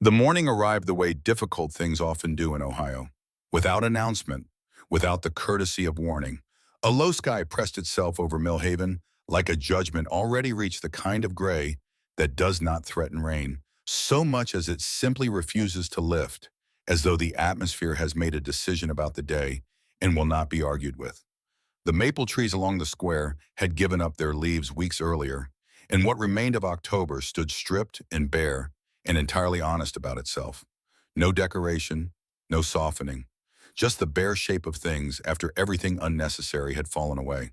The morning arrived the way difficult things often do in Ohio. Without announcement, without the courtesy of warning, a low sky pressed itself over Millhaven like a judgment already reached the kind of gray that does not threaten rain, so much as it simply refuses to lift, as though the atmosphere has made a decision about the day and will not be argued with. The maple trees along the square had given up their leaves weeks earlier, and what remained of October stood stripped and bare and entirely honest about itself. No decoration, no softening, just the bare shape of things after everything unnecessary had fallen away.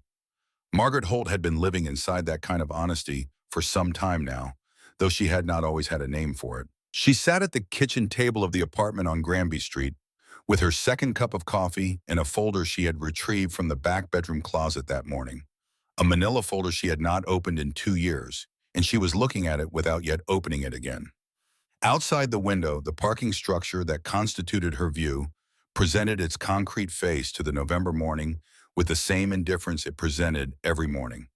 Margaret Holt had been living inside that kind of honesty for some time now, though she had not always had a name for it. She sat at the kitchen table of the apartment on Granby Street, with her second cup of coffee and a folder she had retrieved from the back bedroom closet that morning. A manila folder she had not opened in 2 years, and she was looking at it without yet opening it again. Outside the window, the parking structure that constituted her view presented its concrete face to the November morning with the same indifference it presented every morning.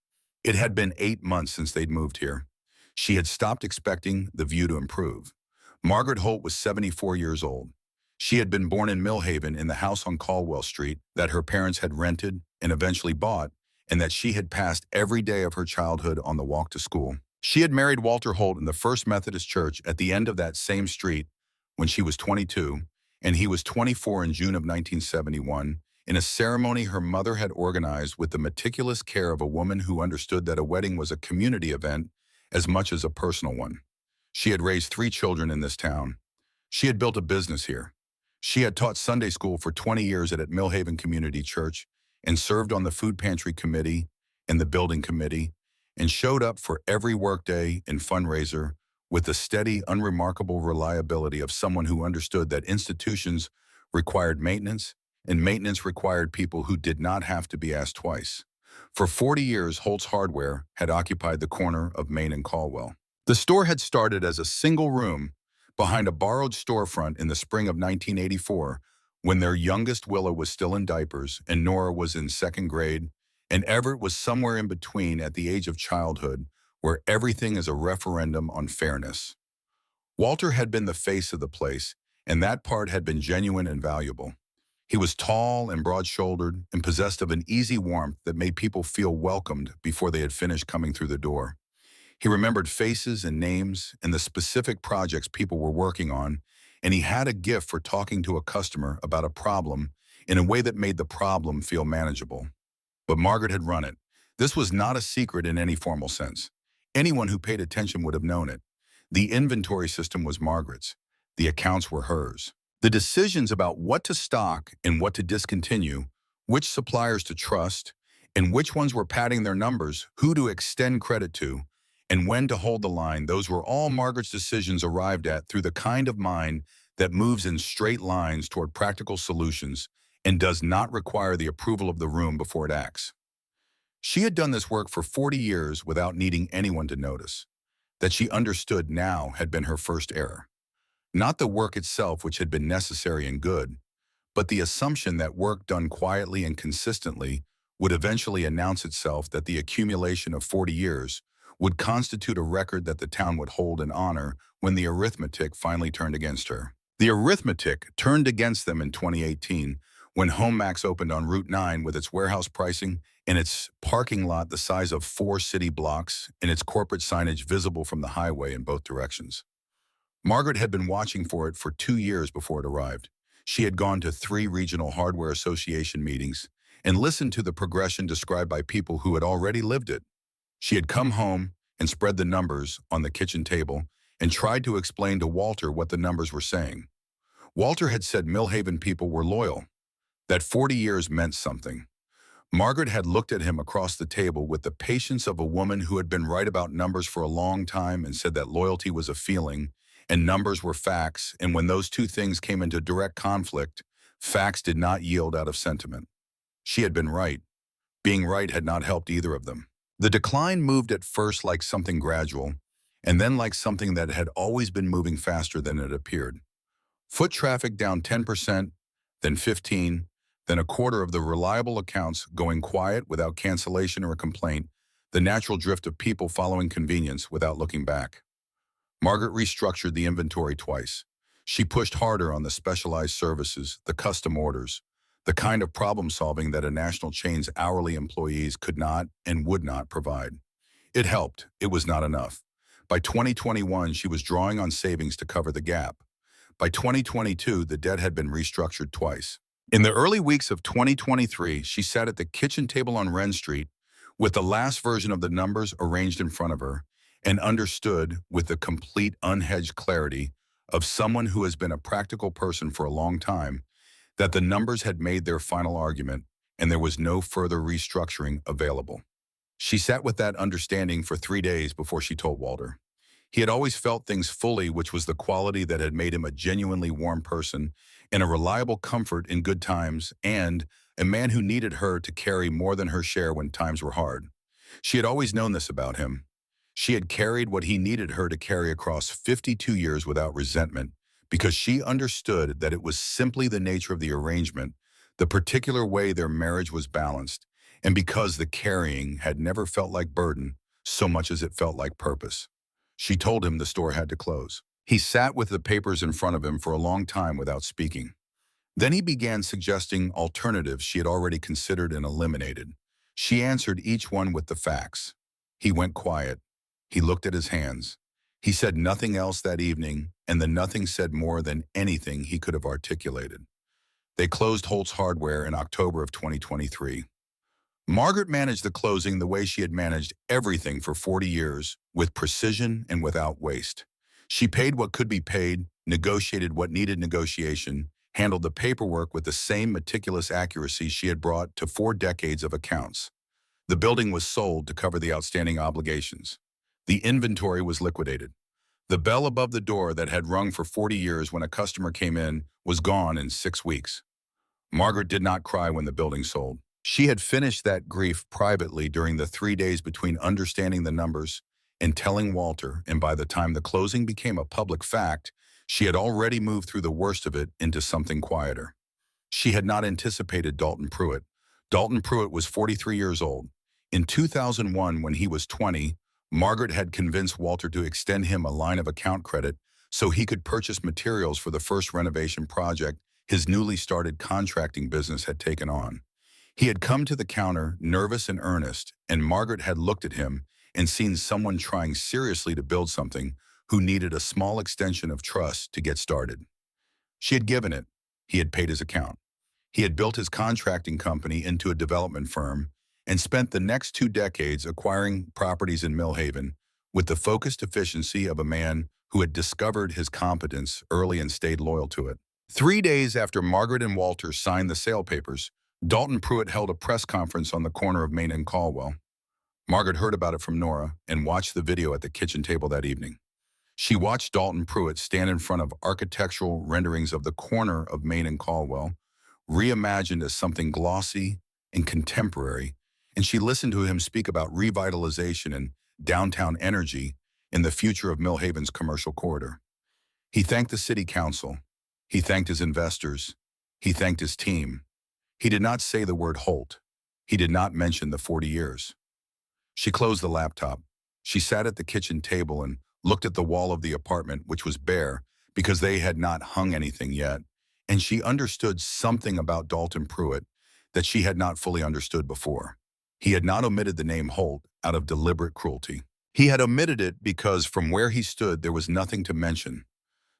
It had been 8 months since they'd moved here. She had stopped expecting the view to improve. Margaret Holt was 74 years old. She had been born in Millhaven in the house on Caldwell Street that her parents had rented and eventually bought, and that she had passed every day of her childhood on the walk to school. She had married Walter Holt in the First Methodist Church at the end of that same street when she was 22, and he was 24 in June of 1971, in a ceremony her mother had organized with the meticulous care of a woman who understood that a wedding was a community event as much as a personal one. She had raised 3 children in this town. She had built a business here. She had taught Sunday school for 20 years at Millhaven Community Church and served on the food pantry committee and the building committee, and showed up for every workday and fundraiser with the steady, unremarkable reliability of someone who understood that institutions required maintenance, and maintenance required people who did not have to be asked twice. For 40 years, Holt's Hardware had occupied the corner of Main and Caldwell. The store had started as a single room behind a borrowed storefront in the spring of 1984, when their youngest Willow was still in diapers and Nora was in second grade, and Everett was somewhere in between at the age of childhood, where everything is a referendum on fairness. Walter had been the face of the place, and that part had been genuine and valuable. He was tall and broad-shouldered and possessed of an easy warmth that made people feel welcomed before they had finished coming through the door. He remembered faces and names and the specific projects people were working on, and he had a gift for talking to a customer about a problem in a way that made the problem feel manageable. But Margaret had run it. This was not a secret in any formal sense. Anyone who paid attention would have known it. The inventory system was Margaret's. The accounts were hers. The decisions about what to stock and what to discontinue, which suppliers to trust, and which ones were padding their numbers, who to extend credit to, and when to hold the line, those were all Margaret's decisions arrived at through the kind of mind that moves in straight lines toward practical solutions and does not require the approval of the room before it acts. She had done this work for 40 years without needing anyone to notice. That she understood now had been her first error. Not the work itself, which had been necessary and good, but the assumption that work done quietly and consistently would eventually announce itself, that the accumulation of 40 years would constitute a record that the town would hold and honor when the arithmetic finally turned against her. The arithmetic turned against them in 2018 when HomeMax opened on Route 9 with its warehouse pricing and its parking lot the size of 4 city blocks and its corporate signage visible from the highway in both directions. Margaret had been watching for it for 2 years before it arrived. She had gone to 3 regional hardware association meetings and listened to the progression described by people who had already lived it. She had come home and spread the numbers on the kitchen table and tried to explain to Walter what the numbers were saying. Walter had said Millhaven people were loyal, that 40 years meant something. Margaret had looked at him across the table with the patience of a woman who had been right about numbers for a long time and said that loyalty was a feeling and numbers were facts, and when those two things came into direct conflict, facts did not yield out of sentiment. She had been right. Being right had not helped either of them. The decline moved at first like something gradual, and then like something that had always been moving faster than it appeared. Foot traffic down 10%, then 15%, then a quarter of the reliable accounts going quiet without cancellation or a complaint, the natural drift of people following convenience without looking back. Margaret restructured the inventory twice. She pushed harder on the specialized services, the custom orders, the kind of problem solving that a national chain's hourly employees could not and would not provide. It helped. It was not enough. By 2021, she was drawing on savings to cover the gap. By 2022, the debt had been restructured twice. In the early weeks of 2023, she sat at the kitchen table on Wren Street with the last version of the numbers arranged in front of her and understood with the complete unhedged clarity of someone who has been a practical person for a long time that the numbers had made their final argument and there was no further restructuring available. She sat with that understanding for 3 days before she told Walter. He had always felt things fully, which was the quality that had made him a genuinely warm person and a reliable comfort in good times and a man who needed her to carry more than her share when times were hard. She had always known this about him. She had carried what he needed her to carry across 52 years without resentment because she understood that it was simply the nature of the arrangement, the particular way their marriage was balanced, and because the carrying had never felt like burden so much as it felt like purpose. She told him the store had to close. He sat with the papers in front of him for a long time without speaking. Then he began suggesting alternatives she had already considered and eliminated. She answered each one with the facts. He went quiet. He looked at his hands. He said nothing else that evening, and the nothing said more than anything he could have articulated. They closed Holt's Hardware in October of 2023. Margaret managed the closing the way she had managed everything for 40 years, with precision and without waste. She paid what could be paid, negotiated what needed negotiation, handled the paperwork with the same meticulous accuracy she had brought to 4 decades of accounts. The building was sold to cover the outstanding obligations. The inventory was liquidated. The bell above the door that had rung for 40 years when a customer came in was gone in 6 weeks. Margaret did not cry when the building sold. She had finished that grief privately during the 3 days between understanding the numbers and telling Walter, and by the time the closing became a public fact, she had already moved through the worst of it into something quieter. She had not anticipated Dalton Pruitt. Dalton Pruitt was 43 years old. In 2001, when he was 20, Margaret had convinced Walter to extend him a line of account credit so he could purchase materials for the first renovation project his newly started contracting business had taken on. He had come to the counter, nervous and earnest, and Margaret had looked at him and seen someone trying seriously to build something who needed a small extension of trust to get started. She had given it. He had paid his account. He had built his contracting company into a development firm and spent the next 2 decades acquiring properties in Millhaven with the focused efficiency of a man who had discovered his competence early and stayed loyal to it. 3 days after Margaret and Walter signed the sale papers, Dalton Pruitt held a press conference on the corner of Main and Caldwell. Margaret heard about it from Nora and watched the video at the kitchen table that evening. She watched Dalton Pruitt stand in front of architectural renderings of the corner of Main and Caldwell, reimagined as something glossy and contemporary, and she listened to him speak about revitalization and downtown energy in the future of Millhaven's commercial corridor. He thanked the city council. He thanked his investors. He thanked his team. He did not say the word Holt. He did not mention the 40 years. She closed the laptop. She sat at the kitchen table and looked at the wall of the apartment, which was bare because they had not hung anything yet, and she understood something about Dalton Pruitt that she had not fully understood before. He had not omitted the name Holt out of deliberate cruelty. He had omitted it because from where he stood there was nothing to mention.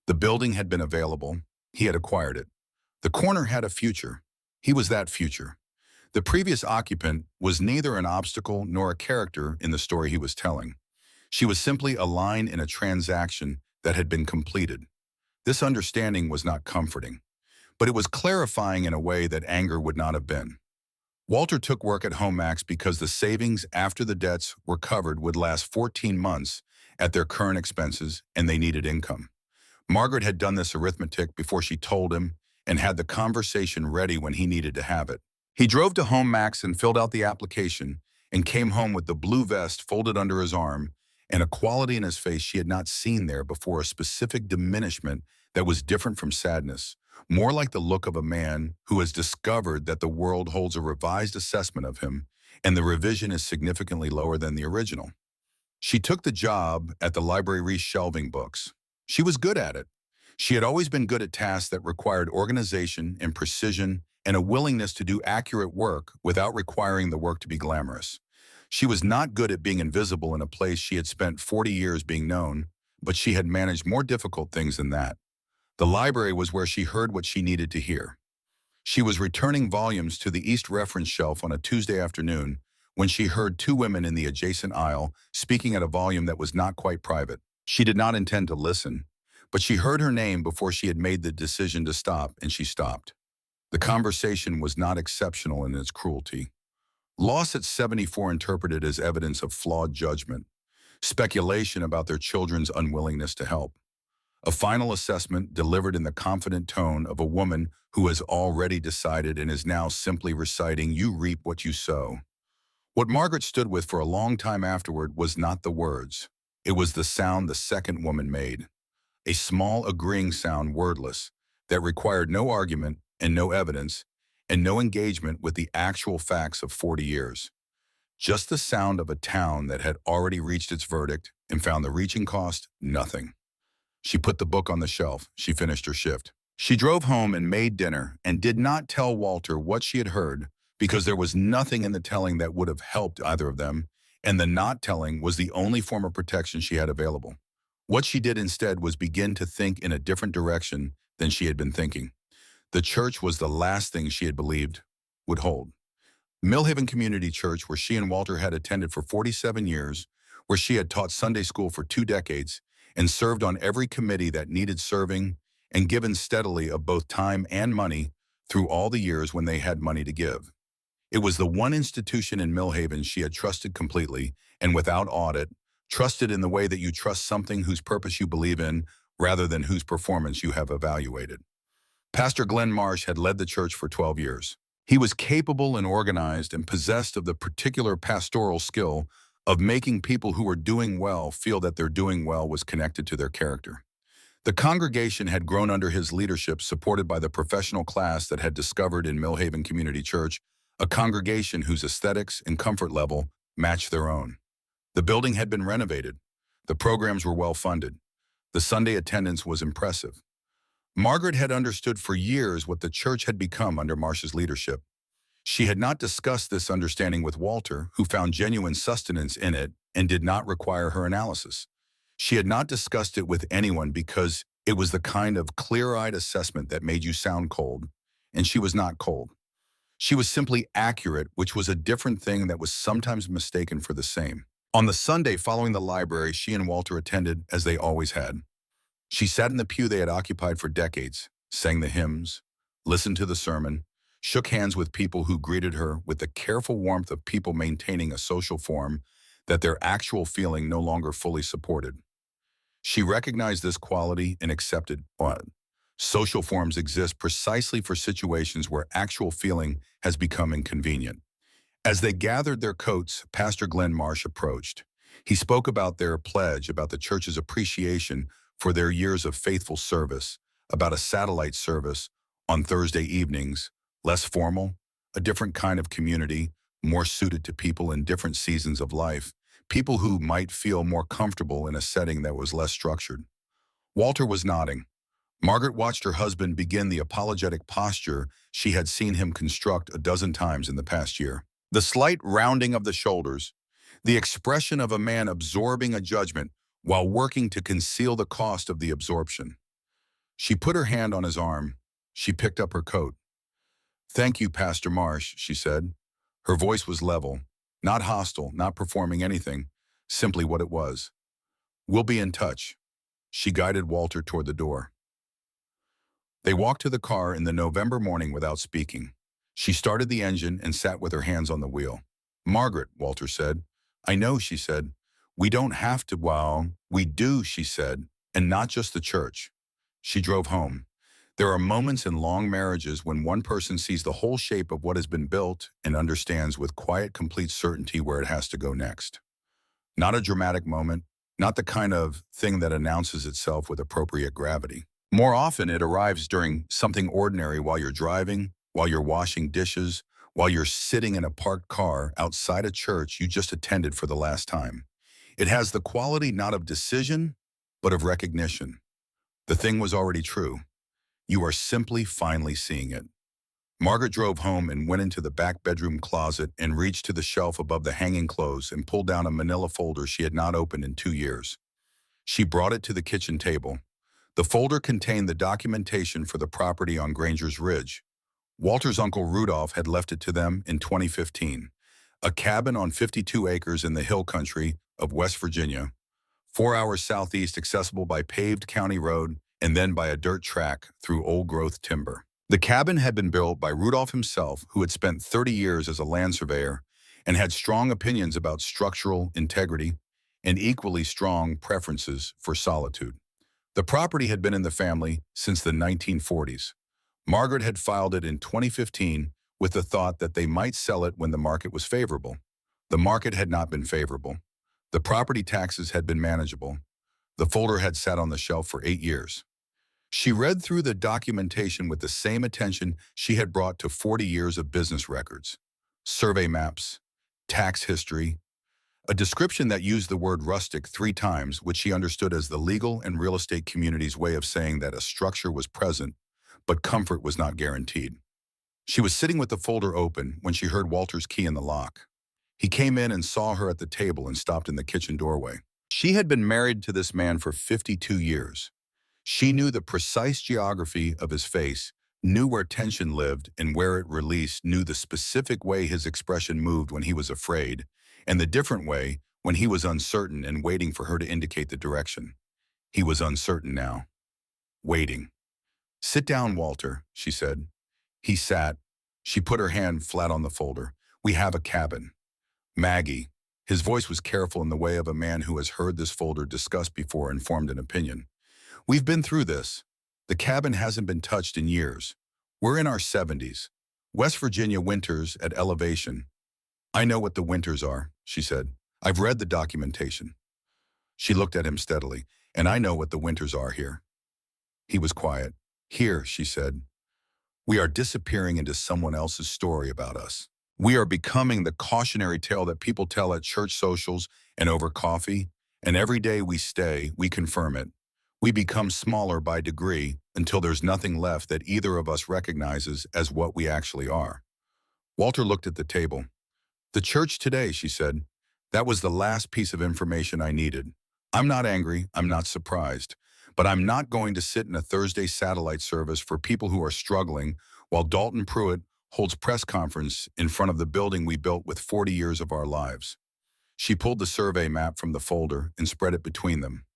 The building had been available. He had acquired it. The corner had a future. He was that future. The previous occupant was neither an obstacle nor a character in the story he was telling. She was simply a line in a transaction that had been completed. This understanding was not comforting, but it was clarifying in a way that anger would not have been. Walter took work at HomeMax because the savings after the debts were covered would last 14 months at their current expenses, and they needed income. Margaret had done this arithmetic before she told him and had the conversation ready when he needed to have it. He drove to HomeMax and filled out the application and came home with the blue vest folded under his arm and a quality in his face she had not seen there before, a specific diminishment that was different from sadness, more like the look of a man who has discovered that the world holds a revised assessment of him and the revision is significantly lower than the original. She took the job at the library reshelving books. She was good at it. She had always been good at tasks that required organization and precision and a willingness to do accurate work without requiring the work to be glamorous. She was not good at being invisible in a place she had spent 40 years being known, but she had managed more difficult things than that. The library was where she heard what she needed to hear. She was returning volumes to the East reference shelf on a Tuesday afternoon when she heard two women in the adjacent aisle speaking at a volume that was not quite private. She did not intend to listen, but she heard her name before she had made the decision to stop, and she stopped. The conversation was not exceptional in its cruelty. Loss at 74 interpreted as evidence of flawed judgment, speculation about their children's unwillingness to help. A final assessment delivered in the confident tone of a woman who has already decided and is now simply reciting, "You reap what you sow." What Margaret stood with for a long time afterward was not the words. It was the sound the second woman made. A small agreeing sound, wordless, that required no argument and no evidence and no engagement with the actual facts of 40 years. Just the sound of a town that had already reached its verdict and found the reaching cost nothing. She put the book on the shelf. She finished her shift. She drove home and made dinner and did not tell Walter what she had heard because there was nothing in the telling that would have helped either of them, and the not telling was the only form of protection she had available. What she did instead was begin to think in a different direction than she had been thinking. The church was the last thing she had believed would hold. Millhaven Community Church, where she and Walter had attended for 47 years, where she had taught Sunday school for 2 decades, and served on every committee that needed serving, and given steadily of both time and money through all the years when they had money to give. It was the one institution in Millhaven she had trusted completely and without audit, trusted in the way that you trust something whose purpose you believe in rather than whose performance you have evaluated. Pastor Glenn Marsh had led the church for 12 years. He was capable and organized and possessed of the particular pastoral skill of making people who were doing well feel that their doing well was connected to their character. The congregation had grown under his leadership, supported by the professional class that had discovered in Millhaven Community Church a congregation whose aesthetics and comfort level matched their own. The building had been renovated. The programs were well funded. The Sunday attendance was impressive. Margaret had understood for years what the church had become under Marsh's leadership. She had not discussed this understanding with Walter, who found genuine sustenance in it and did not require her analysis. She had not discussed it with anyone because it was the kind of clear-eyed assessment that made you sound cold, and she was not cold. She was simply accurate, which was a different thing that was sometimes mistaken for the same. On the Sunday following the library, she and Walter attended as they always had. She sat in the pew they had occupied for decades, sang the hymns, listened to the sermon, shook hands with people who greeted her with the careful warmth of people maintaining a social form that their actual feeling no longer fully supported. She recognized this quality and accepted what? Social forms exist precisely for situations where actual feeling has become inconvenient. As they gathered their coats, Pastor Glenn Marsh approached. He spoke about their pledge, about the church's appreciation for their years of faithful service, about a satellite service on Thursday evenings, less formal, a different kind of community, more suited to people in different seasons of life, people who might feel more comfortable in a setting that was less structured. Walter was nodding. Margaret watched her husband begin the apologetic posture she had seen him construct a dozen times in the past year. The slight rounding of the shoulders, the expression of a man absorbing a judgment while working to conceal the cost of the absorption. She put her hand on his arm. She picked up her coat. "Thank you, Pastor Marsh," she said. Her voice was level, not hostile, not performing anything, simply what it was. "We'll be in touch." She guided Walter toward the door. They walked to the car in the November morning without speaking. She started the engine and sat with her hands on the wheel. "Margaret," Walter said. "I know," she said. "We don't have to, well, we do," she said, "and not just the church." She drove home. There are moments in long marriages when one person sees the whole shape of what has been built and understands with quiet, complete certainty where it has to go next. Not a dramatic moment, not the kind of thing that announces itself with appropriate gravity. More often, it arrives during something ordinary while you're driving, while you're washing dishes, while you're sitting in a parked car outside a church you just attended for the last time. It has the quality not of decision, but of recognition. The thing was already true. You are simply finally seeing it. Margaret drove home and went into the back bedroom closet and reached to the shelf above the hanging clothes and pulled down a manila folder she had not opened in 2 years. She brought it to the kitchen table. The folder contained the documentation for the property on Granger's Ridge. Walter's uncle Rudolph had left it to them in 2015. A cabin on 52 acres in the hill country of West Virginia, 4 hours southeast, accessible by paved county road and then by a dirt track through old-growth timber. The cabin had been built by Rudolph himself, who had spent 30 years as a land surveyor and had strong opinions about structural integrity and equally strong preferences for solitude. The property had been in the family since the 1940s. Margaret had filed it in 2015 with the thought that they might sell it when the market was favorable. The market had not been favorable. The property taxes had been manageable. The folder had sat on the shelf for 8 years. She read through the documentation with the same attention she had brought to 40 years of business records, survey maps, tax history, a description that used the word rustic 3 times, which she understood as the legal and real estate community's way of saying that a structure was present, but comfort was not guaranteed. She was sitting with the folder open when she heard Walter's key in the lock. He came in and saw her at the table and stopped in the kitchen doorway. She had been married to this man for 52 years. She knew the precise geography of his face, knew where tension lived and where it released, knew the specific way his expression moved when he was afraid, and the different way when he was uncertain and waiting for her to indicate the direction. He was uncertain now. Waiting. "Sit down, Walter," she said. He sat. She put her hand flat on the folder. "We have a cabin. Maggie." His voice was careful in the way of a man who has heard this folder discussed before and formed an opinion. "We've been through this. The cabin hasn't been touched in years. We're in our 70s. West Virginia winters at elevation." "I know what the winters are," she said. "I've read the documentation." She looked at him steadily. "And I know what the winters are here." He was quiet. "Here," she said, "we are disappearing into someone else's story about us. We are becoming the cautionary tale that people tell at church socials and over coffee, and every day we stay, we confirm it. We become smaller by degree until there's nothing left that either of us recognizes as what we actually are." Walter looked at the table. "The church today," she said. "That was the last piece of information I needed. I'm not angry, I'm not surprised, but I'm not going to sit in a Thursday satellite service for people who are struggling while Dalton Pruitt holds press conference in front of the building we built with 40 years of our lives." She pulled the survey map from the folder and spread it between them.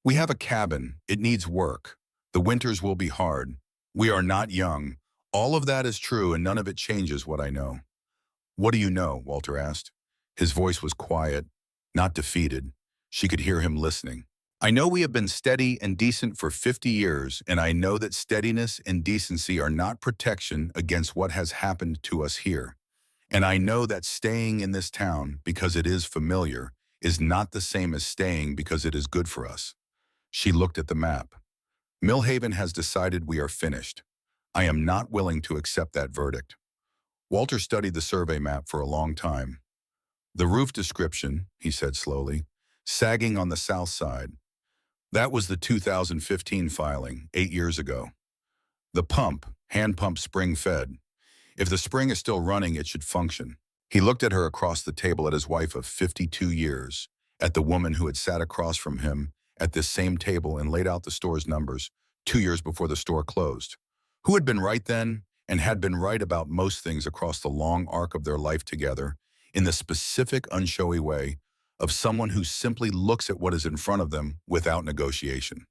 "We have a cabin. It needs work. The winters will be hard. We are not young. All of that is true, and none of it changes what I know." "What do you know?" Walter asked. His voice was quiet, not defeated. She could hear him listening. "I know we have been steady and decent for 50 years, and I know that steadiness and decency are not protection against what has happened to us here. And I know that staying in this town because it is familiar is not the same as staying because it is good for us." She looked at the map. "Millhaven has decided we are finished. I am not willing to accept that verdict." Walter studied the survey map for a long time. "The roof description," he said slowly, "sagging on the south side. That was the 2015 filing, 8 years ago. The pump, hand pump spring fed. If the spring is still running, it should function." He looked at her across the table at his wife of 52 years, at the woman who had sat across from him at this same table and laid out the store's numbers 2 years before the store closed. Who had been right then and had been right about most things across the long arc of their life together in the specific, unshowy way of someone who simply looks at what is in front of them without negotiation.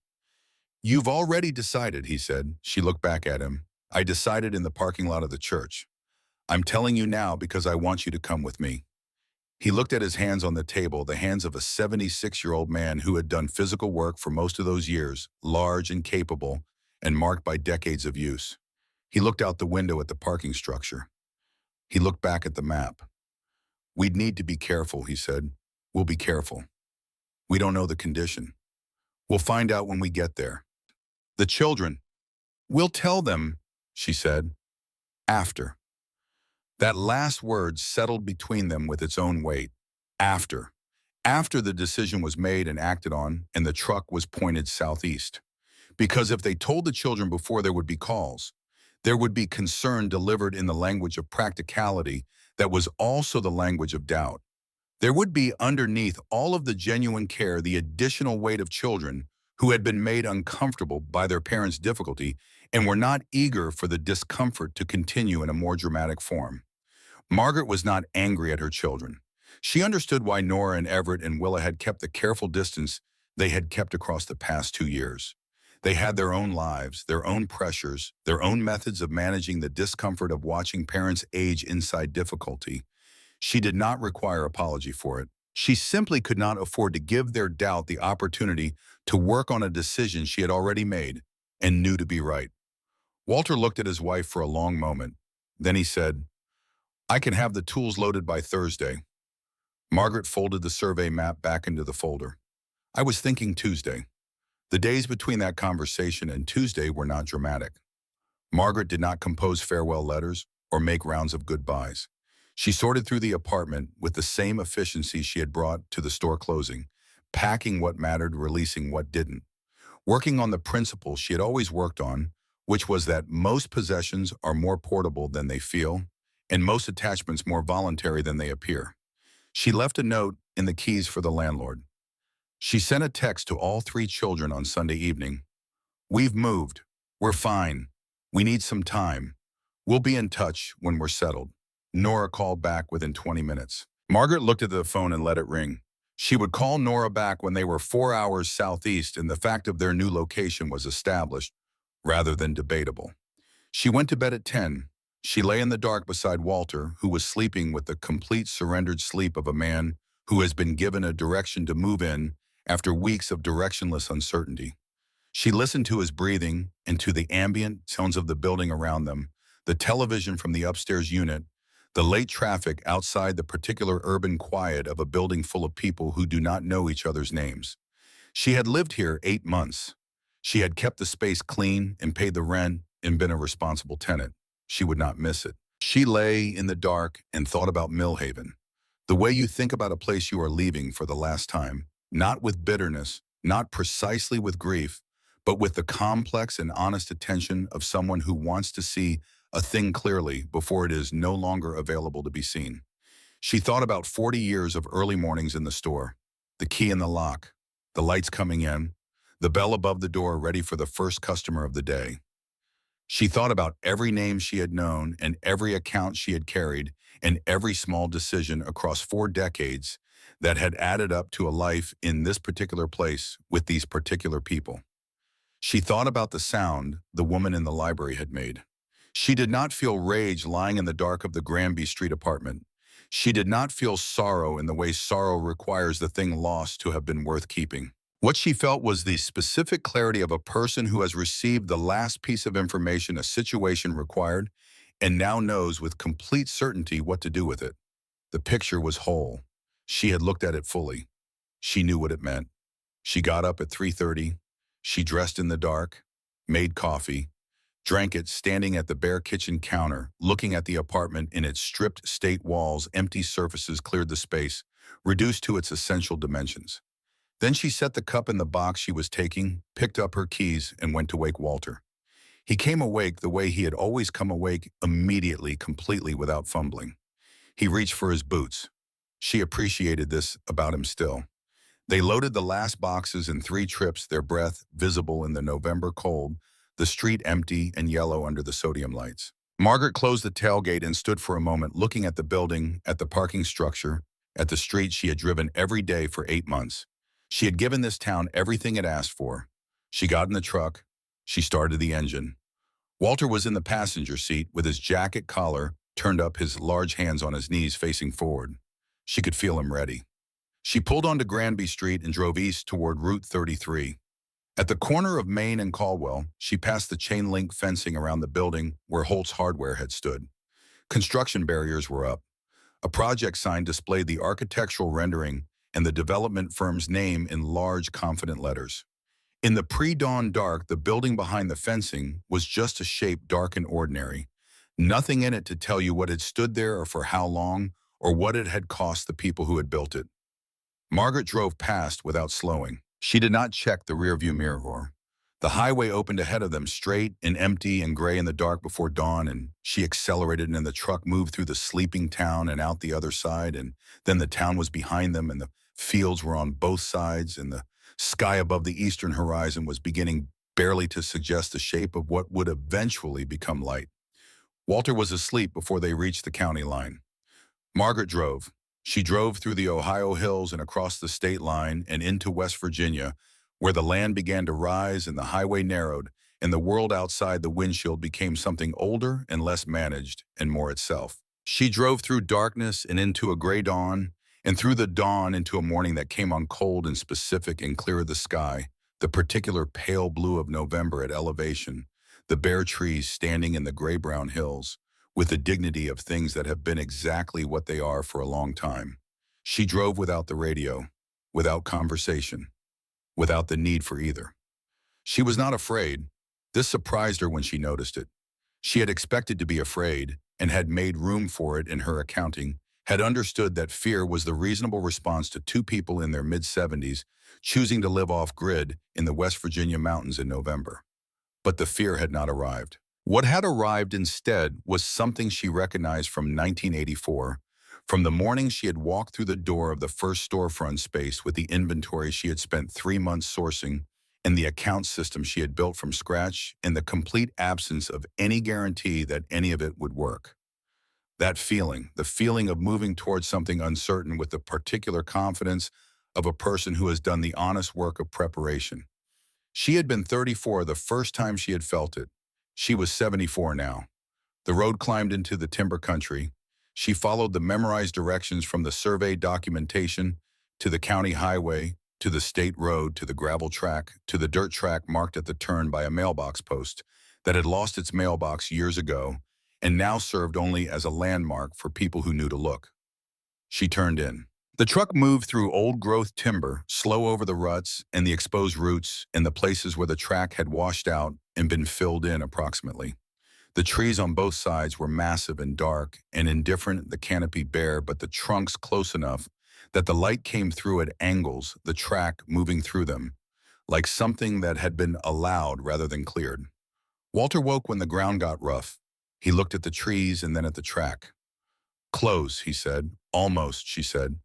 "You've already decided," he said. She looked back at him. "I decided in the parking lot of the church. I'm telling you now because I want you to come with me." He looked at his hands on the table, the hands of a 76-year-old man who had done physical work for most of those years, large and capable, and marked by decades of use. He looked out the window at the parking structure. He looked back at the map. "We'd need to be careful," he said. "We'll be careful. We don't know the condition. We'll find out when we get there. The children, we'll tell them," she said. "After." That last word settled between them with its own weight. After. after the decision was made and acted on and the truck was pointed southeast. Because if they told the children before, there would be calls. There would be concern delivered in the language of practicality that was also the language of doubt. There would be underneath all of the genuine care the additional weight of children who had been made uncomfortable by their parents' difficulty and were not eager for the discomfort to continue in a more dramatic form. Margaret was not angry at her children. She understood why Nora and Everett and Willa had kept the careful distance they had kept across the past 2 years. They had their own lives, their own pressures, their own methods of managing the discomfort of watching parents age inside difficulty. She did not require apology for it. She simply could not afford to give their doubt the opportunity to work on a decision she had already made and knew to be right. Walter looked at his wife for a long moment. Then he said, "I can have the tools loaded by Thursday." Margaret folded the survey map back into the folder. "I was thinking Tuesday." The days between that conversation and Tuesday were not dramatic. Margaret did not compose farewell letters or make rounds of goodbyes. She sorted through the apartment with the same efficiency she had brought to the store closing, packing what mattered, releasing what didn't, working on the principle she had always worked on, which was that most possessions are more portable than they feel, and most attachments more voluntary than they appear. She left a note in the keys for the landlord. She sent a text to all three children on Sunday evening. "We've moved. We're fine. We need some time. We'll be in touch when we're settled." Nora called back within 20 minutes. Margaret looked at the phone and let it ring. She would call Nora back when they were 4 hours southeast and the fact of their new location was established, rather than debatable. She went to bed at 10. She lay in the dark beside Walter, who was sleeping with the complete surrendered sleep of a man who has been given a direction to move in after weeks of directionless uncertainty. She listened to his breathing and to the ambient sounds of the building around them, the television from the upstairs unit, the late traffic outside, the particular urban quiet of a building full of people who do not know each other's names. She had lived here 8 months. She had kept the space clean and paid the rent and been a responsible tenant. She would not miss it. She lay in the dark and thought about Millhaven. The way you think about a place you are leaving for the last time, not with bitterness, not precisely with grief, but with the complex and honest attention of someone who wants to see a thing clearly before it is no longer available to be seen. She thought about 40 years of early mornings in the store, the key in the lock, the lights coming in, the bell above the door ready for the first customer of the day. She thought about every name she had known and every account she had carried and every small decision across 4 decades that had added up to a life in this particular place with these particular people. She thought about the sound the woman in the library had made. She did not feel rage lying in the dark of the Granby Street apartment. She did not feel sorrow in the way sorrow requires the thing lost to have been worth keeping. What she felt was the specific clarity of a person who has received the last piece of information a situation required and now knows with complete certainty what to do with it. The picture was whole. She had looked at it fully. She knew what it meant. She got up at 3:30. She dressed in the dark, made coffee, drank it standing at the bare kitchen counter, looking at the apartment in its stripped state walls. Empty surfaces cleared the space, reduced to its essential dimensions. Then she set the cup in the box she was taking, picked up her keys, and went to wake Walter. He came awake the way he had always come awake, immediately, completely without fumbling. He reached for his boots. She appreciated this about him still. They loaded the last boxes in 3 trips, their breath visible in the November cold, the street empty and yellow under the sodium lights. Margaret closed the tailgate and stood for a moment looking at the building, at the parking structure, at the street she had driven every day for 8 months. She had given this town everything it asked for. She got in the truck. She started the engine. Walter was in the passenger seat with his jacket collar turned up, his large hands on his knees facing forward. She could feel him ready. She pulled onto Granby Street and drove east toward Route 33. At the corner of Main and Caldwell, she passed the chain-link fencing around the building where Holt's Hardware had stood. Construction barriers were up. A project sign displayed the architectural rendering and the development firm's name in large, confident letters. In the pre-dawn dark, the building behind the fencing was just a shape dark and ordinary. Nothing in it to tell you what had stood there or for how long or what it had cost the people who had built it. Margaret drove past without slowing. She did not check the rearview mirror. The highway opened ahead of them, straight and empty and gray in the dark before dawn, and she accelerated and the truck moved through the sleeping town and out the other side, and then the town was behind them and the fields were on both sides, and the sky above the eastern horizon was beginning barely to suggest the shape of what would eventually become light. Walter was asleep before they reached the county line. Margaret drove. She drove through the Ohio hills and across the state line and into West Virginia, where the land began to rise and the highway narrowed, and the world outside the windshield became something older and less managed and more itself. She drove through darkness and into a gray dawn, and through the dawn into a morning that came on cold and specific and clear of the sky, the particular pale blue of November at elevation, the bare trees standing in the gray-brown hills, with the dignity of things that have been exactly what they are for a long time. She drove without the radio, without conversation, without the need for either. She was not afraid. This surprised her when she noticed it. She had expected to be afraid and had made room for it in her accounting, had understood that fear was the reasonable response to two people in their mid-70s choosing to live off-grid in the West Virginia mountains in November. But the fear had not arrived. What had arrived instead was something she recognized from 1984, from the morning she had walked through the door of the first storefront space with the inventory she had spent 3 months sourcing and the account system she had built from scratch in the complete absence of any guarantee that any of it would work. That feeling, the feeling of moving towards something uncertain with the particular confidence of a person who has done the honest work of preparation. She had been 34 the first time she had felt it. She was 74 now. The road climbed into the timber country. She followed the memorized directions from the survey documentation to the county highway, to the state road, to the gravel track, to the dirt track marked at the turn by a mailbox post that had lost its mailbox years ago and now served only as a landmark for people who knew to look. She turned in. The truck moved through old-growth timber, slow over the ruts and the exposed roots and the places where the track had washed out and been filled in approximately. The trees on both sides were massive and dark and indifferent, the canopy bare, but the trunks close enough that the light came through at angles, the track moving through them, like something that had been allowed rather than cleared. Walter woke when the ground got rough. He looked at the trees and then at the track. "Close," he said. "Almost," she said.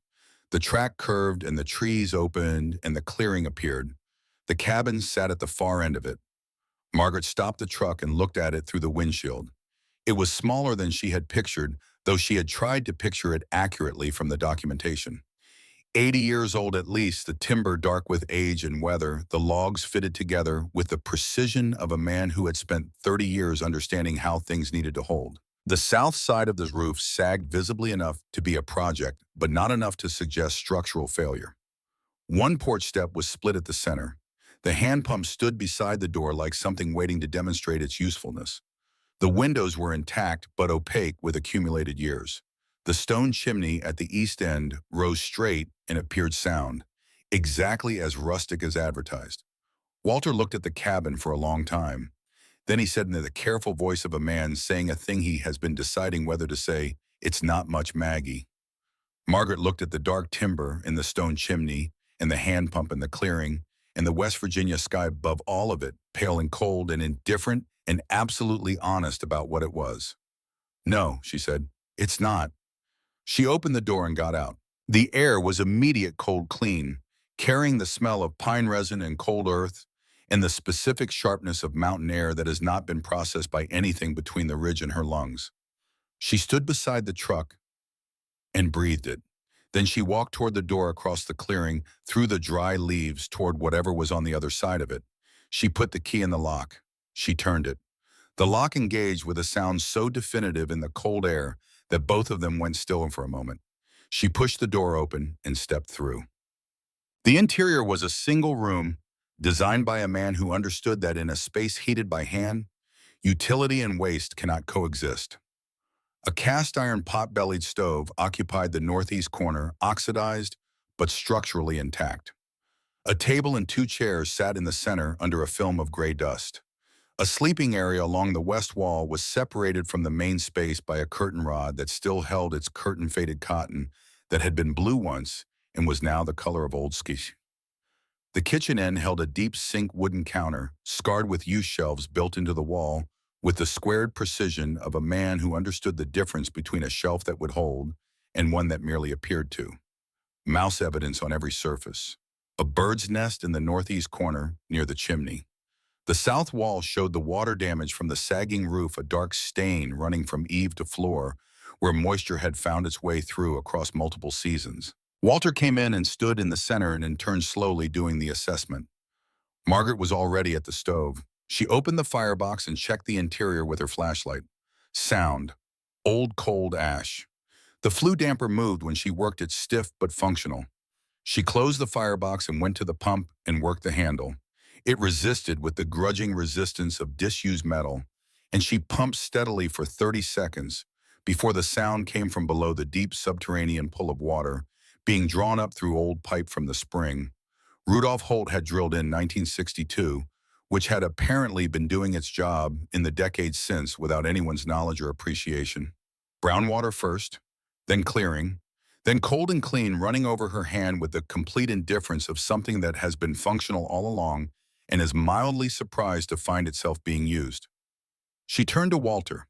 The track curved and the trees opened and the clearing appeared. The cabin sat at the far end of it. Margaret stopped the truck and looked at it through the windshield. It was smaller than she had pictured, though she had tried to picture it accurately from the documentation. 80 years old at least, the timber dark with age and weather, the logs fitted together with the precision of a man who had spent 30 years understanding how things needed to hold. The south side of the roof sagged visibly enough to be a project, but not enough to suggest structural failure. One porch step was split at the center. The hand pump stood beside the door like something waiting to demonstrate its usefulness. The windows were intact but opaque with accumulated years. The stone chimney at the east end rose straight and appeared sound, exactly as rustic as advertised. Walter looked at the cabin for a long time. Then he said in the careful voice of a man saying a thing he has been deciding whether to say, "It's not much, Maggie." Margaret looked at the dark timber in the stone chimney and the hand pump in the clearing and the West Virginia sky above all of it, pale and cold and indifferent and absolutely honest about what it was. "No," she said, "it's not." She opened the door and got out. The air was immediate cold clean, carrying the smell of pine resin and cold earth, and the specific sharpness of mountain air that has not been processed by anything between the ridge and her lungs. She stood beside the truck and breathed it. Then she walked toward the door across the clearing, through the dry leaves toward whatever was on the other side of it. She put the key in the lock. She turned it. The lock engaged with a sound so definitive in the cold air that both of them went still for a moment. She pushed the door open and stepped through. The interior was a single room, designed by a man who understood that in a space heated by hand, utility and waste cannot coexist. A cast-iron pot-bellied stove occupied the northeast corner, oxidized but structurally intact. A table and 2 chairs sat in the center under a film of gray dust. A sleeping area along the west wall was separated from the main space by a curtain rod that still held its curtain-faded cotton that had been blue once and was now the color of old skis. The kitchen end held a deep sink wooden counter, scarred with U-shelves built into the wall, with the squared precision of a man who understood the difference between a shelf that would hold and one that merely appeared to. Mouse evidence on every surface. A bird's nest in the northeast corner near the chimney. The south wall showed the water damage from the sagging roof, a dark stain running from eave to floor, where moisture had found its way through across multiple seasons. Walter came in and stood in the center and turned slowly, doing the assessment. Margaret was already at the stove. She opened the firebox and checked the interior with her flashlight. Sound. Old cold ash. The flue damper moved when she worked it, stiff but functional. She closed the firebox and went to the pump and worked the handle. It resisted with the grudging resistance of disused metal, and she pumped steadily for 30 seconds before the sound came from below, the deep subterranean pull of water being drawn up through old pipe from the spring. Rudolph Holt had drilled in 1962, which had apparently been doing its job in the decades since without anyone's knowledge or appreciation. Brown water first, then clearing, then cold and clean, running over her hand with the complete indifference of something that has been functional all along and is mildly surprised to find itself being used. She turned to Walter.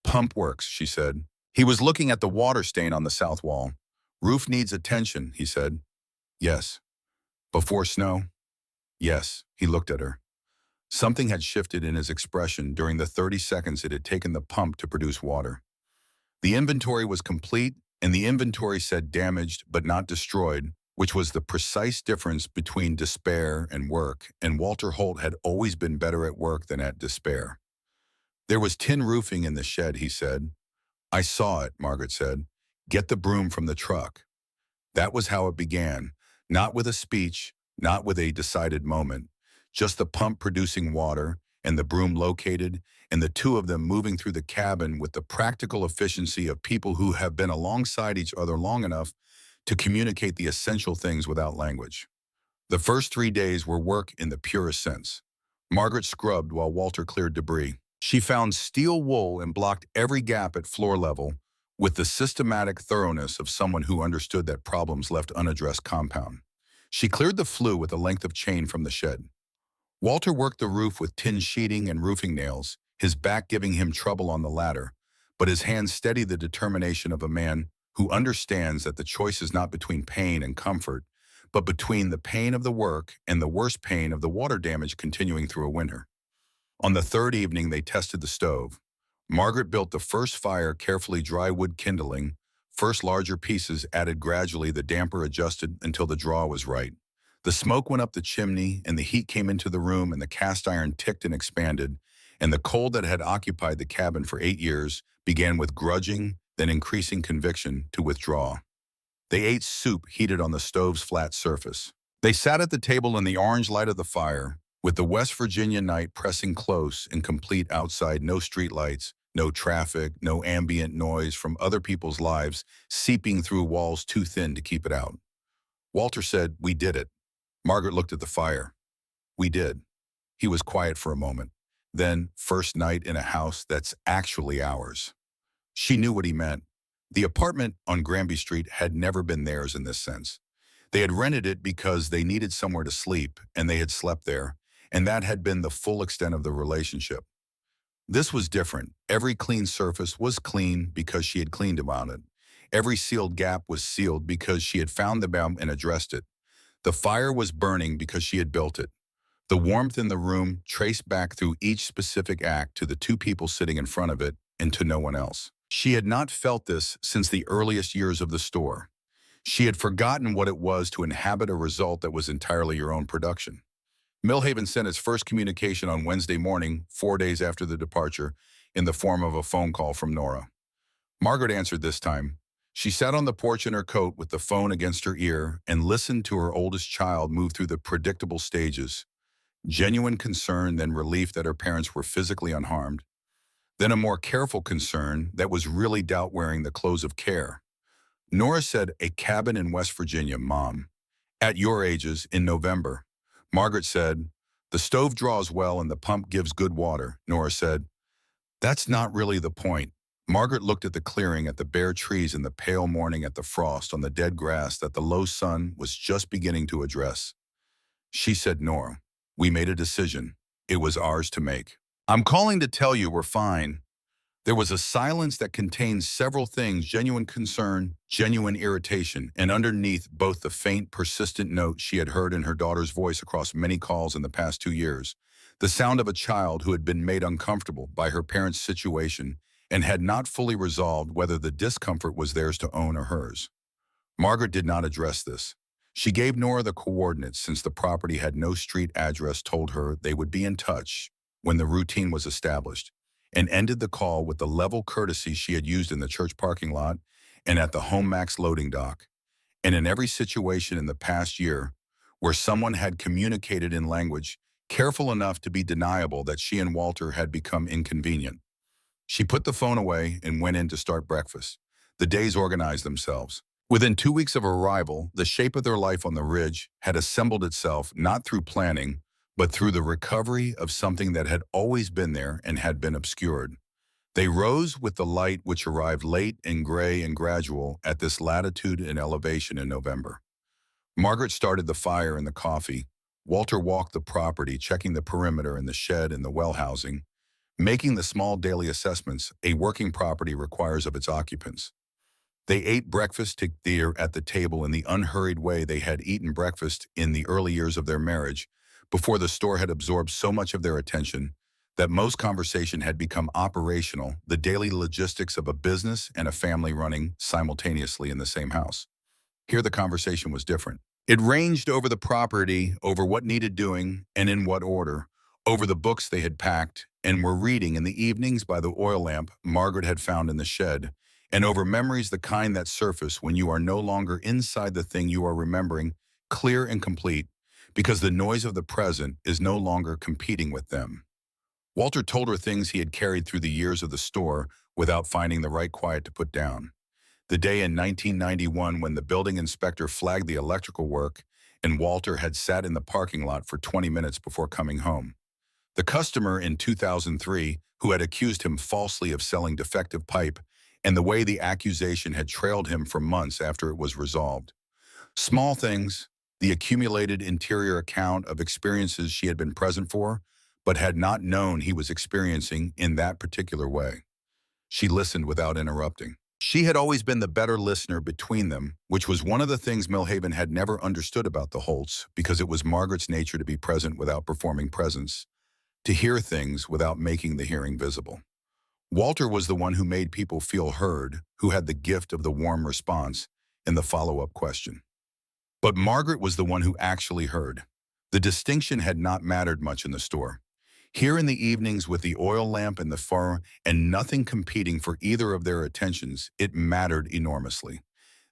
"Pump works," she said. He was looking at the water stain on the south wall. "Roof needs attention," he said. "Yes." "Before snow?" "Yes." He looked at her. Something had shifted in his expression during the 30 seconds it had taken the pump to produce water. The inventory was complete, and the inventory said damaged but not destroyed, which was the precise difference between despair and work, and Walter Holt had always been better at work than at despair. "There was tin roofing in the shed," he said. "I saw it," Margaret said. "Get the broom from the truck." That was how it began, not with a speech, not with a decided moment, just the pump producing water and the broom located, and the two of them moving through the cabin with the practical efficiency of people who have been alongside each other long enough to communicate the essential things without language. The first 3 days were work in the purest sense. Margaret scrubbed while Walter cleared debris. She found steel wool and blocked every gap at floor level with the systematic thoroughness of someone who understood that problems left unaddressed compound. She cleared the flue with a length of chain from the shed. Walter worked the roof with tin sheeting and roofing nails, his back giving him trouble on the ladder, but his hands steadied the determination of a man who understands that the choice is not between pain and comfort, but between the pain of the work and the worst pain of the water damage continuing through a winter. On the third evening, they tested the stove. Margaret built the first fire, carefully dry wood kindling, first larger pieces added gradually, the damper adjusted until the draw was right. The smoke went up the chimney, and the heat came into the room, and the cast iron ticked and expanded, and the cold that had occupied the cabin for 8 years began with grudging, then increasing conviction to withdraw. They ate soup heated on the stove's flat surface. They sat at the table in the orange light of the fire, with the West Virginia night pressing close and complete outside, no street lights, no traffic, no ambient noise from other people's lives seeping through walls too thin to keep it out. Walter said, "We did it." Margaret looked at the fire. "We did." He was quiet for a moment. Then, "First night in a house that's actually ours." She knew what he meant. The apartment on Granby Street had never been theirs in this sense. They had rented it because they needed somewhere to sleep, and they had slept there, and that had been the full extent of the relationship. This was different. Every clean surface was clean because she had cleaned about it. Every sealed gap was sealed because she had found the bomb and addressed it. The fire was burning because she had built it. The warmth in the room traced back through each specific act to the two people sitting in front of it and to no one else. She had not felt this since the earliest years of the store. She had forgotten what it was to inhabit a result that was entirely your own production. Millhaven sent its first communication on Wednesday morning, 4 days after the departure, in the form of a phone call from Nora. Margaret answered this time. She sat on the porch in her coat with the phone against her ear and listened to her oldest child move through the predictable stages. Genuine concern, then relief that her parents were physically unharmed. Then a more careful concern that was really doubt wearing the clothes of care. Nora said, "A cabin in West Virginia, Mom. At your ages, in November." Margaret said, "The stove draws well and the pump gives good water." Nora said, "That's not really the point. Margaret looked at the clearing, at the bare trees in the pale morning, at the frost on the dead grass that the low sun was just beginning to address. She said, "Nora, we made a decision. It was ours to make. I'm calling to tell you we're fine." There was a silence that contained several things: genuine concern, genuine irritation, and underneath both the faint, persistent note she had heard in her daughter's voice across many calls in the past 2 years, the sound of a child who had been made uncomfortable by her parents' situation and had not fully resolved whether the discomfort was theirs to own or hers. Margaret did not address this. She gave Nora the coordinates, since the property had no street address, told her they would be in touch when the routine was established, and ended the call with the level courtesy she had used in the church parking lot and at the Home Max loading dock, and in every situation in the past year where someone had communicated in language careful enough to be deniable that she and Walter had become inconvenient. She put the phone away and went in to start breakfast. The days organized themselves. Within 2 weeks of arrival, the shape of their life on the ridge had assembled itself not through planning, but through the recovery of something that had always been there and had been obscured. They rose with the light, which arrived late and gray and gradual at this latitude and elevation in November. Margaret started the fire and the coffee. Walter walked the property, checking the perimeter and the shed and the well housing, making the small daily assessments a working property requires of its occupants. They ate breakfast together at the table in the unhurried way they had eaten breakfast in the early years of their marriage, before the store had absorbed so much of their attention that most conversation had become operational, the daily logistics of a business and a family running simultaneously in the same house. Here the conversation was different. It ranged over the property, over what needed doing and in what order, over the books they had packed and were reading in the evenings by the oil lamp Margaret had found in the shed, and over memories, the kind that surface when you are no longer inside the thing you are remembering, clear and complete, because the noise of the present is no longer competing with them. Walter told her things he had carried through the years of the store without finding the right quiet to put down. The day in 1991 when the building inspector flagged the electrical work and Walter had sat in the parking lot for 20 minutes before coming home. The customer in 2003 who had accused him falsely of selling defective pipe, and the way the accusation had trailed him for months after it was resolved. Small things, the accumulated interior account of experiences she had been present for, but had not known he was experiencing in that particular way. She listened without interrupting. She had always been the better listener between them, which was one of the things Millhaven had never understood about the Holts, because it was Margaret's nature to be present without performing presence, to hear things without making the hearing visible. Walter was the one who made people feel heard, who had the gift of the warm response in the follow-up question. But Margaret was the one who actually heard. The distinction had not mattered much in the store. Here in the evenings with the oil lamp and the fire and nothing competing for either of their attentions, it mattered enormously.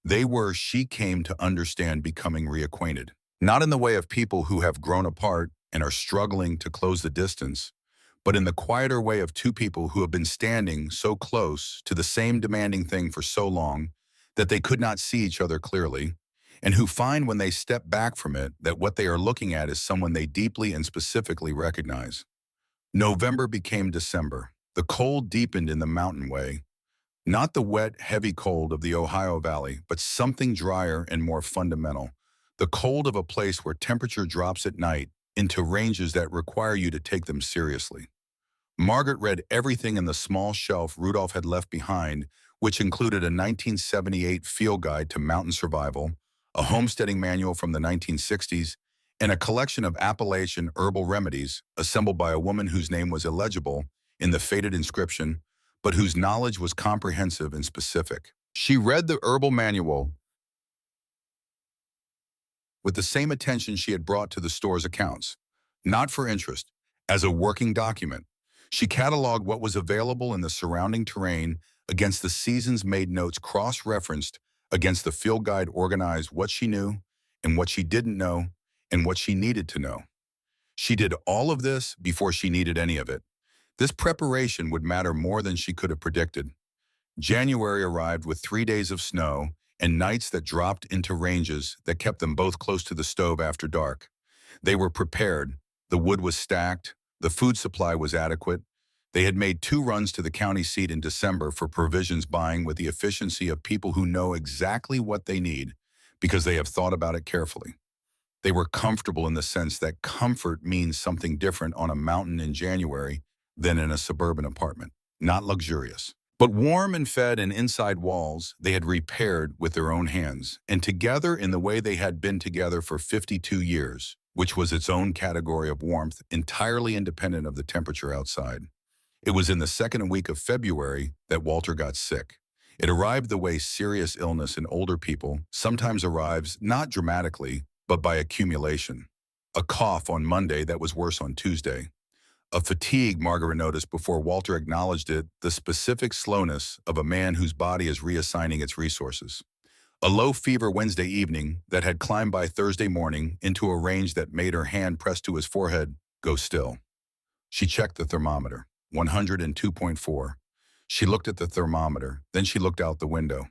They were, she came to understand, becoming reacquainted. Not in the way of people who have grown apart and are struggling to close the distance, but in the quieter way of two people who have been standing so close to the same demanding thing for so long that they could not see each other clearly, and who find when they step back from it that what they are looking at is someone they deeply and specifically recognize. November became December. The cold deepened in the mountain way, not the wet, heavy cold of the Ohio Valley, but something drier and more fundamental, the cold of a place where temperature drops at night into ranges that require you to take them seriously. Margaret read everything in the small shelf Rudolph had left behind, which included a 1978 field guide to mountain survival, a homesteading manual from the 1960s, and a collection of Appalachian herbal remedies assembled by a woman whose name was illegible in the faded inscription, but whose knowledge was comprehensive and specific. She read the herbal manual with the same attention she had brought to the store's accounts, not for interest, as a working document. She cataloged what was available in the surrounding terrain against the seasons, made notes, cross-referenced against the field guide, organized what she knew and what she didn't know and what she needed to know. She did all of this before she needed any of it. This preparation would matter more than she could have predicted. January arrived with 3 days of snow and nights that dropped into ranges that kept them both close to the stove after dark. They were prepared. The wood was stacked. The food supply was adequate. They had made 2 runs to the county seat in December for provisions buying with the efficiency of people who know exactly what they need because they have thought about it carefully. They were comfortable in the sense that comfort means something different on a mountain in January than in a suburban apartment. Not luxurious, but warm and fed, and inside walls they had repaired with their own hands, and together in the way they had been together for 52 years, which was its own category of warmth, entirely independent of the temperature outside. It was in the second week of February that Walter got sick. It arrived the way serious illness in older people sometimes arrives, not dramatically, but by accumulation. A cough on Monday that was worse on Tuesday. A fatigue Margaret noticed before Walter acknowledged it, the specific slowness of a man whose body is reassigning its resources. A low fever Wednesday evening that had climbed by Thursday morning into a range that made her hand pressed to his forehead go still. She checked the thermometer, 102.4. She looked at the thermometer, then she looked out the window.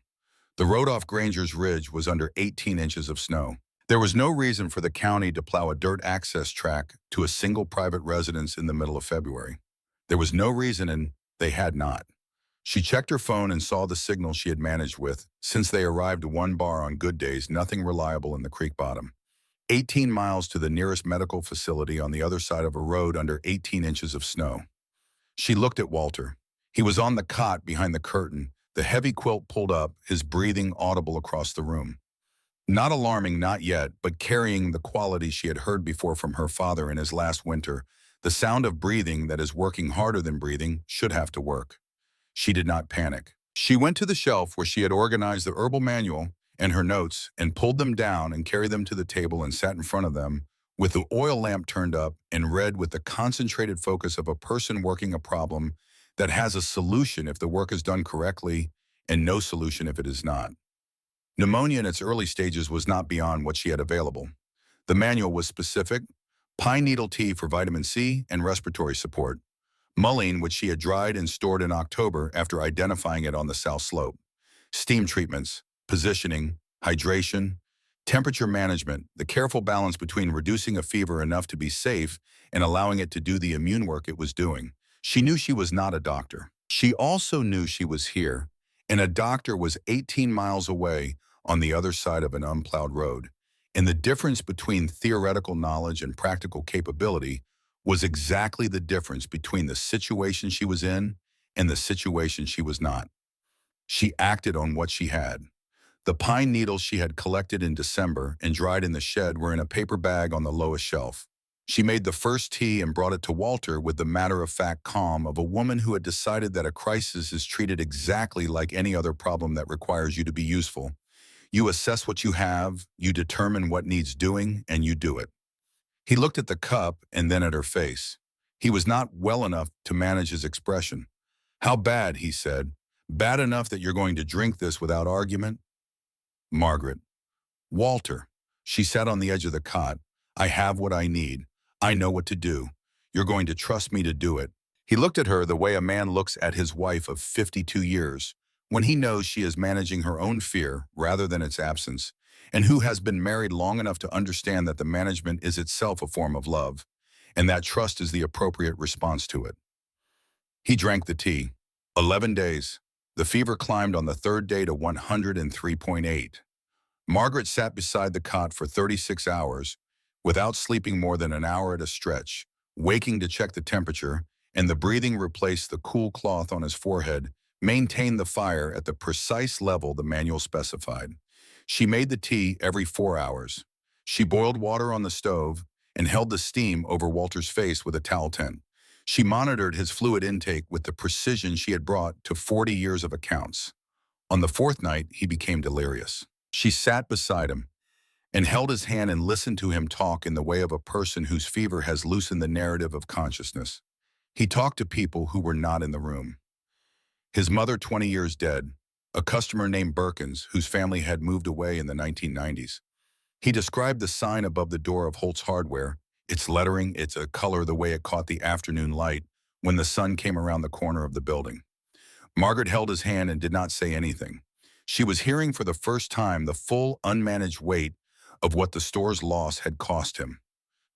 The road off Granger's Ridge was under 18 inches of snow. There was no reason for the county to plow a dirt access track to a single private residence in the middle of February. There was no reason, and they had not. She checked her phone and saw the signal she had managed with, since they arrived to one bar on good days, nothing reliable in the creek bottom. 18 miles to the nearest medical facility on the other side of a road under 18 inches of snow. She looked at Walter. He was on the cot behind the curtain, the heavy quilt pulled up, his breathing audible across the room. Not alarming, not yet, but carrying the quality she had heard before from her father in his last winter. The sound of breathing that is working harder than breathing should have to work. She did not panic. She went to the shelf where she had organized the herbal manual and her notes and pulled them down and carried them to the table and sat in front of them with the oil lamp turned up and read with the concentrated focus of a person working a problem that has a solution if the work is done correctly and no solution if it is not. Pneumonia in its early stages was not beyond what she had available. The manual was specific: pine needle tea for vitamin C and respiratory support, mullein, which she had dried and stored in October after identifying it on the south slope, steam treatments, positioning, hydration, temperature management, the careful balance between reducing a fever enough to be safe and allowing it to do the immune work it was doing. She knew she was not a doctor. She also knew she was here, and a doctor was 18 miles away on the other side of an unplowed road. And the difference between theoretical knowledge and practical capability was exactly the difference between the situation she was in and the situation she was not. She acted on what she had. The pine needles she had collected in December and dried in the shed were in a paper bag on the lowest shelf. She made the first tea and brought it to Walter with the matter-of-fact calm of a woman who had decided that a crisis is treated exactly like any other problem that requires you to be useful. You assess what you have, you determine what needs doing, and you do it. He looked at the cup and then at her face. He was not well enough to manage his expression. "How bad?" he said. "Bad enough that you're going to drink this without argument?" Margaret. "Walter." She sat on the edge of the cot. "I have what I need. I know what to do. You're going to trust me to do it." He looked at her the way a man looks at his wife of 52 years, when he knows she is managing her own fear rather than its absence, and who has been married long enough to understand that the management is itself a form of love, and that trust is the appropriate response to it. He drank the tea. 11 days. The fever climbed on the third day to 103.8. Margaret sat beside the cot for 36 hours, without sleeping more than an hour at a stretch, waking to check the temperature, and the breathing replaced the cool cloth on his forehead, maintained the fire at the precise level the manual specified. She made the tea every 4 hours. She boiled water on the stove and held the steam over Walter's face with a towel tent. She monitored his fluid intake with the precision she had brought to 40 years of accounts. On the fourth night, he became delirious. She sat beside him and held his hand and listened to him talk in the way of a person whose fever has loosened the narrative of consciousness. He talked to people who were not in the room. His mother, 20 years dead, a customer named Birkins, whose family had moved away in the 1990s. He described the sign above the door of Holt's Hardware, its lettering, its color, the way it caught the afternoon light when the sun came around the corner of the building. Margaret held his hand and did not say anything. She was hearing for the first time the full, unmanaged weight of what the store's loss had cost him.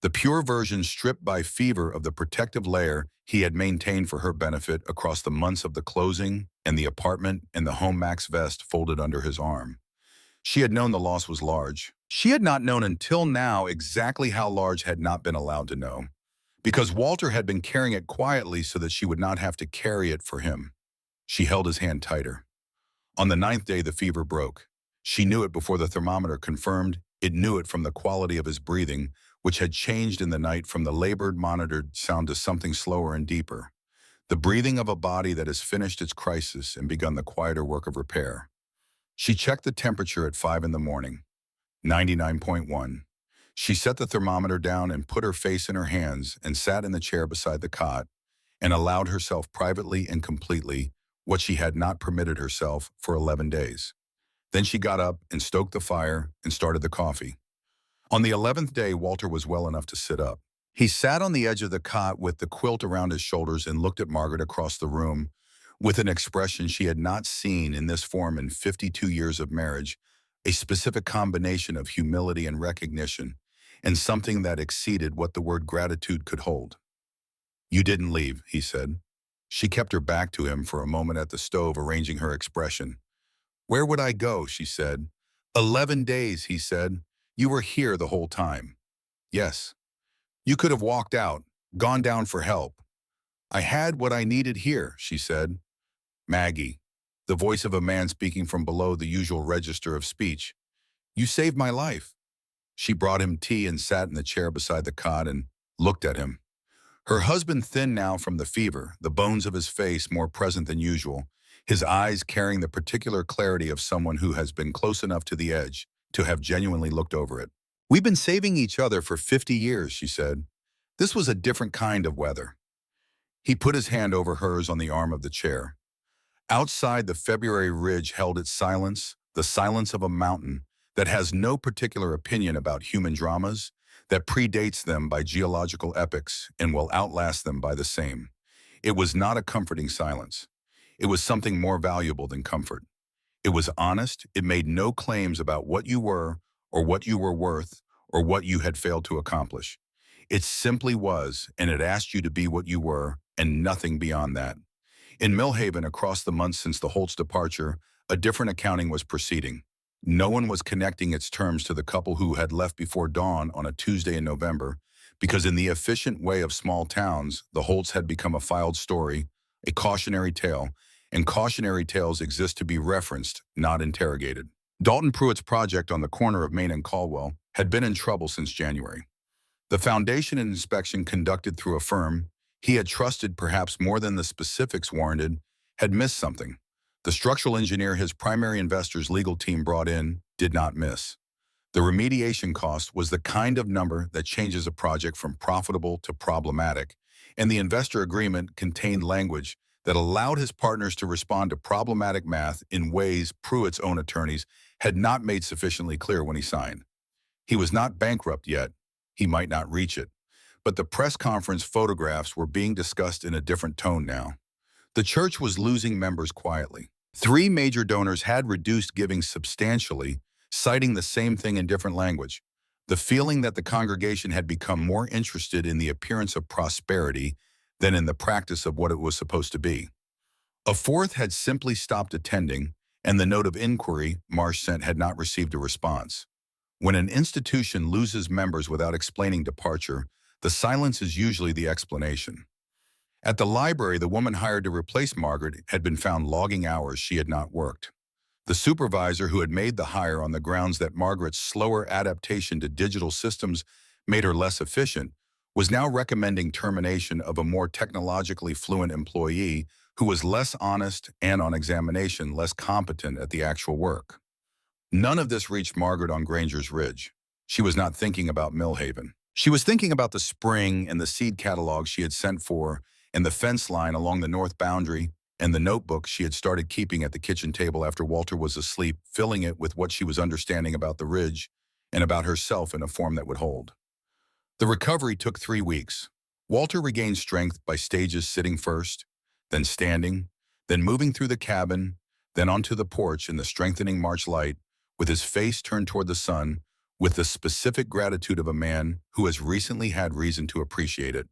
the pure version stripped by fever of the protective layer he had maintained for her benefit across the months of the closing and the apartment and the home max vest folded under his arm. She had known the loss was large. She had not known until now exactly how large had not been allowed to know, because Walter had been carrying it quietly so that she would not have to carry it for him. She held his hand tighter. On the ninth day, the fever broke. She knew it before the thermometer confirmed. It knew it from the quality of his breathing, which had changed in the night from the labored, monitored sound to something slower and deeper. The breathing of a body that has finished its crisis and begun the quieter work of repair. She checked the temperature at 5 in the morning, 99.1. She set the thermometer down and put her face in her hands and sat in the chair beside the cot and allowed herself privately and completely what she had not permitted herself for 11 days. Then she got up and stoked the fire and started the coffee. On the 11th day, Walter was well enough to sit up. He sat on the edge of the cot with the quilt around his shoulders and looked at Margaret across the room with an expression she had not seen in this form in 52 years of marriage, a specific combination of humility and recognition, and something that exceeded what the word gratitude could hold. "You didn't leave," he said. She kept her back to him for a moment at the stove, arranging her expression. "Where would I go?" she said. 11 days, he said. "You were here the whole time." "Yes. You could have walked out, gone down for help." "I had what I needed here," she said. "Maggie," the voice of a man speaking from below the usual register of speech. "You saved my life." She brought him tea and sat in the chair beside the cot and looked at him. Her husband thin now from the fever, the bones of his face more present than usual, his eyes carrying the particular clarity of someone who has been close enough to the edge to have genuinely looked over it. "We've been saving each other for 50 years, she said. "This was a different kind of weather." He put his hand over hers on the arm of the chair. Outside, the February ridge held its silence, the silence of a mountain that has no particular opinion about human dramas, that predates them by geological epochs and will outlast them by the same. It was not a comforting silence. It was something more valuable than comfort. It was honest. It made no claims about what you were or what you were worth or what you had failed to accomplish. It simply was, and it asked you to be what you were and nothing beyond that. In Millhaven, across the months since the Holt's departure, a different accounting was proceeding. No one was connecting its terms to the couple who had left before dawn on a Tuesday in November, because in the efficient way of small towns, the Holt's had become a filed story, a cautionary tale, and cautionary tales exist to be referenced, not interrogated. Dalton Pruitt's project on the corner of Main and Caldwell had been in trouble since January. The foundation and inspection conducted through a firm he had trusted perhaps more than the specifics warranted had missed something. The structural engineer his primary investor's legal team brought in did not miss. The remediation cost was the kind of number that changes a project from profitable to problematic, and the investor agreement contained language that allowed his partners to respond to problematic math in ways Pruitt's own attorneys had not made sufficiently clear when he signed. He was not bankrupt yet. He might not reach it. But the press conference photographs were being discussed in a different tone now. The church was losing members quietly. 3 major donors had reduced giving substantially, citing the same thing in different language: the feeling that the congregation had become more interested in the appearance of prosperity than in the practice of what it was supposed to be. A 4th had simply stopped attending, and the note of inquiry Marsh sent had not received a response. When an institution loses members without explaining departure, the silence is usually the explanation. At the library, the woman hired to replace Margaret had been found logging hours she had not worked. The supervisor who had made the hire on the grounds that Margaret's slower adaptation to digital systems made her less efficient was now recommending termination of a more technologically fluent employee who was less honest and, on examination, less competent at the actual work. None of this reached Margaret on Granger's Ridge. She was not thinking about Millhaven. She was thinking about the spring and the seed catalog she had sent for, and the fence line along the north boundary, and the notebook she had started keeping at the kitchen table after Walter was asleep, filling it with what she was understanding about the ridge and about herself in a form that would hold. The recovery took 3 weeks. Walter regained strength by stages, sitting first, then standing, then moving through the cabin, then onto the porch in the strengthening March light, with his face turned toward the sun, with the specific gratitude of a man who has recently had reason to appreciate it.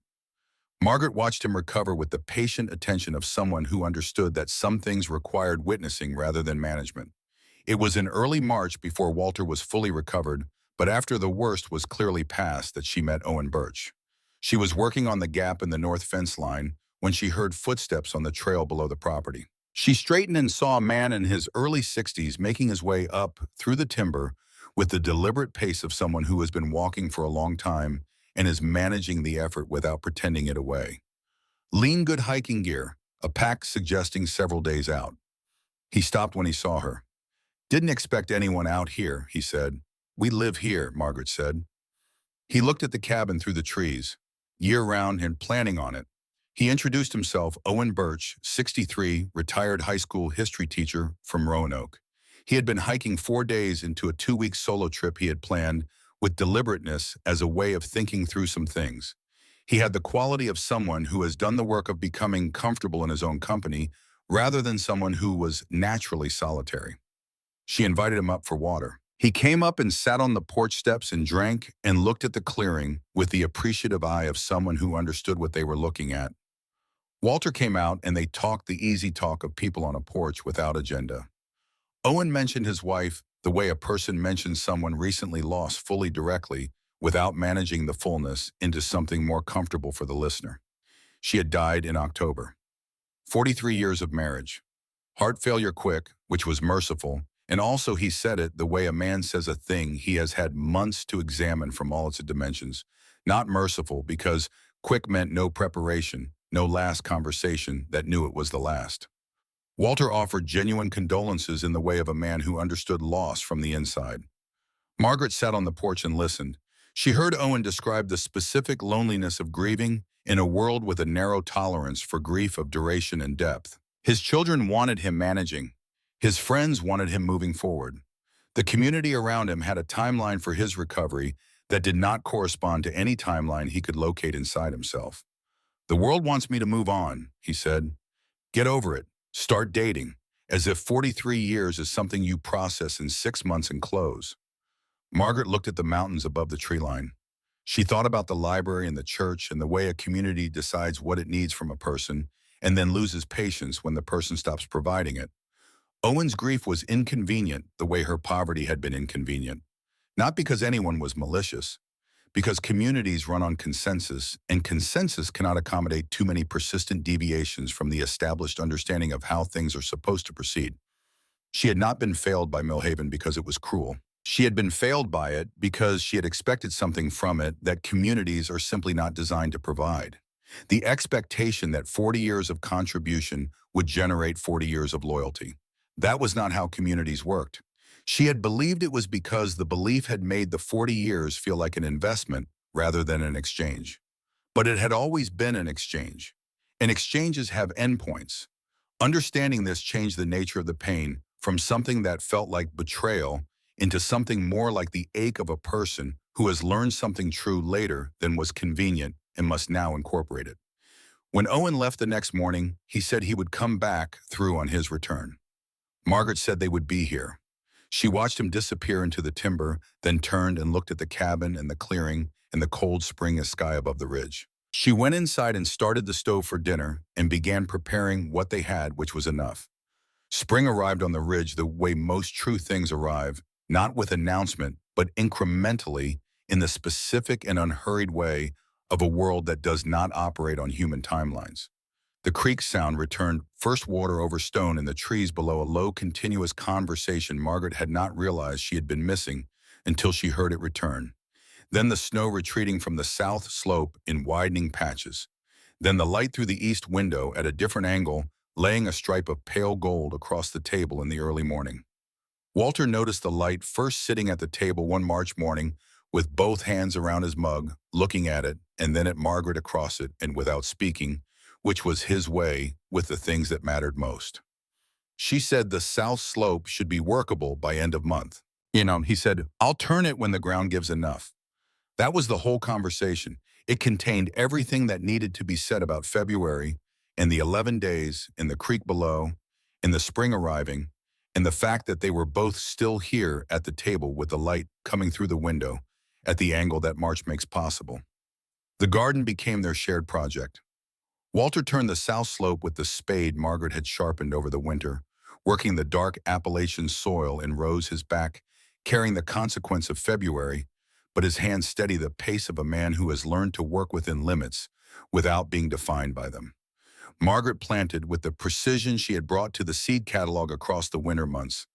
Margaret watched him recover with the patient attention of someone who understood that some things required witnessing rather than management. It was in early March before Walter was fully recovered, but after the worst was clearly past that she met Owen Birch. She was working on the gap in the north fence line when she heard footsteps on the trail below the property. She straightened and saw a man in his early 60s making his way up through the timber with the deliberate pace of someone who has been walking for a long time and is managing the effort without pretending it away. Lean good hiking gear, a pack suggesting several days out. He stopped when he saw her. "Didn't expect anyone out here," he said. "We live here," Margaret said. He looked at the cabin through the trees, year-round and planning on it. He introduced himself, Owen Birch, 63, retired high school history teacher from Roanoke. He had been hiking 4 days into a 2-week solo trip he had planned with deliberateness as a way of thinking through some things. He had the quality of someone who has done the work of becoming comfortable in his own company rather than someone who was naturally solitary. She invited him up for water. He came up and sat on the porch steps and drank and looked at the clearing with the appreciative eye of someone who understood what they were looking at. Walter came out and they talked the easy talk of people on a porch without agenda. Owen mentioned his wife the way a person mentions someone recently lost fully directly without managing the fullness into something more comfortable for the listener. She had died in October. 43 years of marriage. Heart failure quick, which was merciful, and also he said it the way a man says a thing he has had months to examine from all its dimensions. Not merciful because quick meant no preparation, no last conversation that knew it was the last. Walter offered genuine condolences in the way of a man who understood loss from the inside. Margaret sat on the porch and listened. She heard Owen describe the specific loneliness of grieving in a world with a narrow tolerance for grief of duration and depth. His children wanted him managing. His friends wanted him moving forward. The community around him had a timeline for his recovery that did not correspond to any timeline he could locate inside himself. "The world wants me to move on," he said. "Get over it. Start dating," as if 43 years is something you process in 6 months and close. Margaret looked at the mountains above the tree line. She thought about the library and the church and the way a community decides what it needs from a person and then loses patience when the person stops providing it. Owen's grief was inconvenient the way her poverty had been inconvenient. Not because anyone was malicious, because communities run on consensus, and consensus cannot accommodate too many persistent deviations from the established understanding of how things are supposed to proceed. She had not been failed by Millhaven because it was cruel. She had been failed by it because she had expected something from it that communities are simply not designed to provide. The expectation that 40 years of contribution would generate 40 years of loyalty. That was not how communities worked. She had believed it was because the belief had made the 40 years feel like an investment rather than an exchange. But it had always been an exchange. And exchanges have endpoints. Understanding this changed the nature of the pain from something that felt like betrayal into something more like the ache of a person who has learned something true later than was convenient and must now incorporate it. When Owen left the next morning, he said he would come back through on his return. Margaret said they would be here. She watched him disappear into the timber, then turned and looked at the cabin and the clearing and the cold spring sky above the ridge. She went inside and started the stove for dinner and began preparing what they had, which was enough. Spring arrived on the ridge the way most true things arrive, not with announcement, but incrementally in the specific and unhurried way of a world that does not operate on human timelines. The creek sound returned, first water over stone in the trees below, a low, continuous conversation Margaret had not realized she had been missing until she heard it return. Then the snow retreating from the south slope in widening patches. Then the light through the east window at a different angle, laying a stripe of pale gold across the table in the early morning. Walter noticed the light first sitting at the table one March morning with both hands around his mug, looking at it, and then at Margaret across it, and without speaking, which was his way with the things that mattered most. She said the south slope should be workable by end of month. He said, "I'll turn it when the ground gives enough." That was the whole conversation. It contained everything that needed to be said about February and the 11 days in the creek below, and the spring arriving, And the fact that they were both still here at the table with the light coming through the window at the angle that March makes possible. The garden became their shared project. Walter turned the south slope with the spade Margaret had sharpened over the winter, working the dark Appalachian soil in rows his back, carrying the consequence of February, but his hands steady the pace of a man who has learned to work within limits without being defined by them. Margaret planted with the precision she had brought to the seed catalog across the winter months.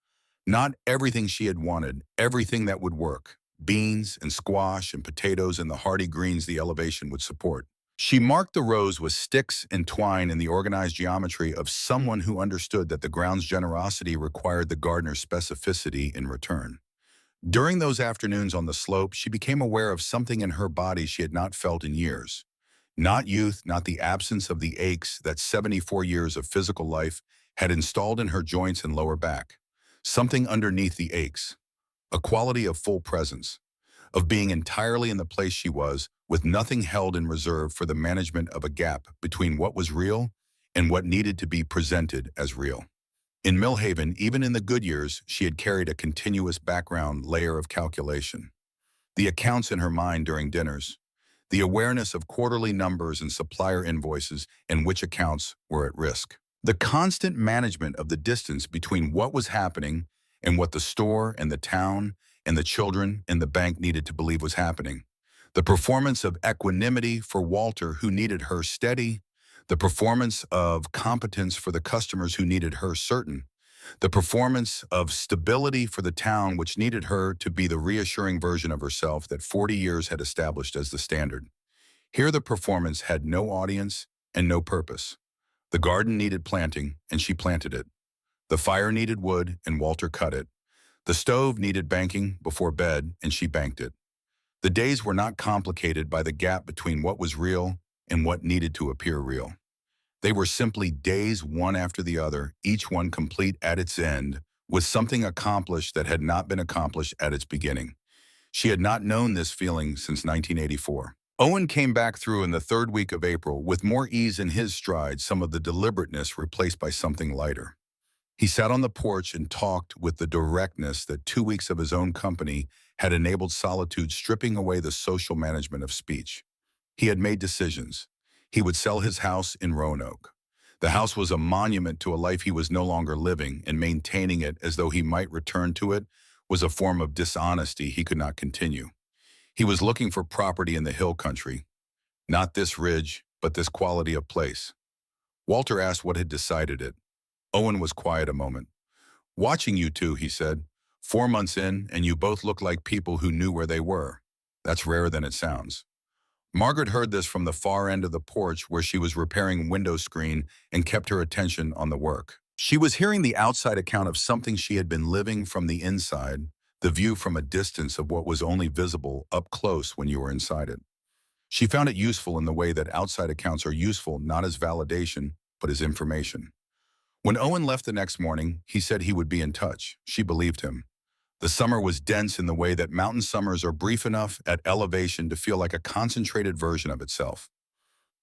Not everything she had wanted, everything that would work. Beans and squash and potatoes and the hardy greens the elevation would support. She marked the rows with sticks and twine in the organized geometry of someone who understood that the ground's generosity required the gardener's specificity in return. During those afternoons on the slope, she became aware of something in her body she had not felt in years. Not youth, not the absence of the aches that 74 years of physical life had installed in her joints and lower back. Something underneath the aches, a quality of full presence, of being entirely in the place she was, with nothing held in reserve for the management of a gap between what was real and what needed to be presented as real. In Millhaven, even in the good years, she had carried a continuous background layer of calculation. The accounts in her mind during dinners, the awareness of quarterly numbers and supplier invoices and which accounts were at risk. The constant management of the distance between what was happening and what the store and the town and the children and the bank needed to believe was happening. The performance of equanimity for Walter, who needed her steady. The performance of competence for the customers who needed her certain. The performance of stability for the town, which needed her to be the reassuring version of herself that 40 years had established as the standard. Here the performance had no audience and no purpose. The garden needed planting, and she planted it. The fire needed wood, and Walter cut it. The stove needed banking before bed, and she banked it. The days were not complicated by the gap between what was real and what needed to appear real. They were simply days one after the other, each one complete at its end, with something accomplished that had not been accomplished at its beginning. She had not known this feeling since 1984. Owen came back through in the third week of April with more ease in his stride, some of the deliberateness replaced by something lighter. He sat on the porch and talked with the directness that 2 weeks of his own company had enabled solitude, stripping away the social management of speech. He had made decisions. He would sell his house in Roanoke. The house was a monument to a life he was no longer living, and maintaining it as though he might return to it was a form of dishonesty he could not continue. He was looking for property in the hill country, not this ridge, but this quality of place. Walter asked what had decided it. Owen was quiet a moment. "Watching you two," he said. "4 months in, and you both look like people who knew where they were. That's rarer than it sounds." Margaret heard this from the far end of the porch where she was repairing window screen and kept her attention on the work. She was hearing the outside account of something she had been living from the inside, the view from a distance of what was only visible up close when you were inside it. She found it useful in the way that outside accounts are useful not as validation, but as information. When Owen left the next morning, he said he would be in touch. She believed him. The summer was dense in the way that mountain summers are brief enough at elevation to feel like a concentrated version of itself.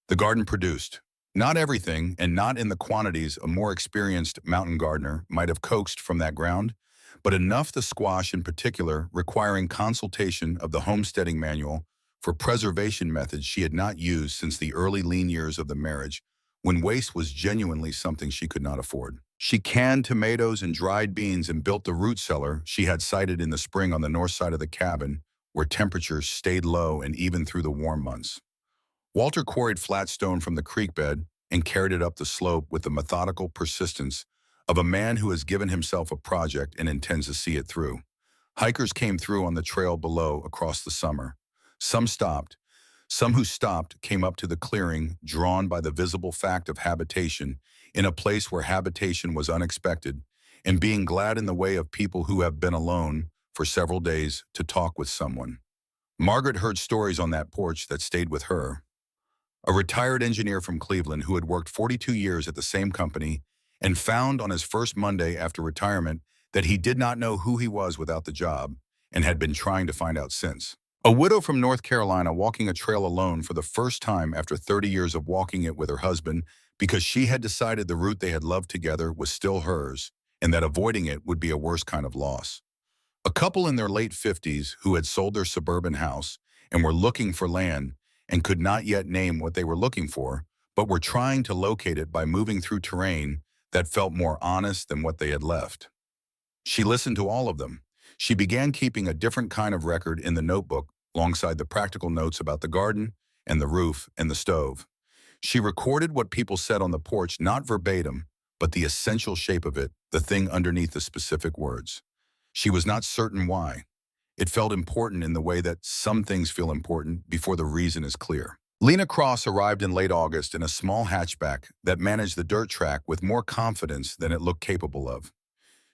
The garden produced. Not everything, and not in the quantities a more experienced mountain gardener might have coaxed from that ground, but enough the squash in particular requiring consultation of the homesteading manual for preservation methods she had not used since the early lean years of the marriage, when waste was genuinely something she could not afford. She canned tomatoes and dried beans and built the root cellar she had sited in the spring on the north side of the cabin, where temperatures stayed low and even through the warm months. Walter quarried flat stone from the creek bed and carried it up the slope with the methodical persistence of a man who has given himself a project and intends to see it through. Hikers came through on the trail below across the summer. Some stopped. Some who stopped came up to the clearing, drawn by the visible fact of habitation in a place where habitation was unexpected, and being glad in the way of people who have been alone for several days to talk with someone. Margaret heard stories on that porch that stayed with her. A retired engineer from Cleveland who had worked 42 years at the same company and found on his first Monday after retirement that he did not know who he was without the job and had been trying to find out since. A widow from North Carolina walking a trail alone for the first time after 30 years of walking it with her husband because she had decided the route they had loved together was still hers and that avoiding it would be a worse kind of loss. A couple in their late 50s who had sold their suburban house and were looking for land and could not yet name what they were looking for, but were trying to locate it by moving through terrain that felt more honest than what they had left. She listened to all of them. She began keeping a different kind of record in the notebook alongside the practical notes about the garden and the roof and the stove. She recorded what people said on the porch, not verbatim, but the essential shape of it, the thing underneath the specific words. She was not certain why. It felt important in the way that some things feel important before the reason is clear. Lena Cross arrived in late August in a small hatchback that managed the dirt track with more confidence than it looked capable of.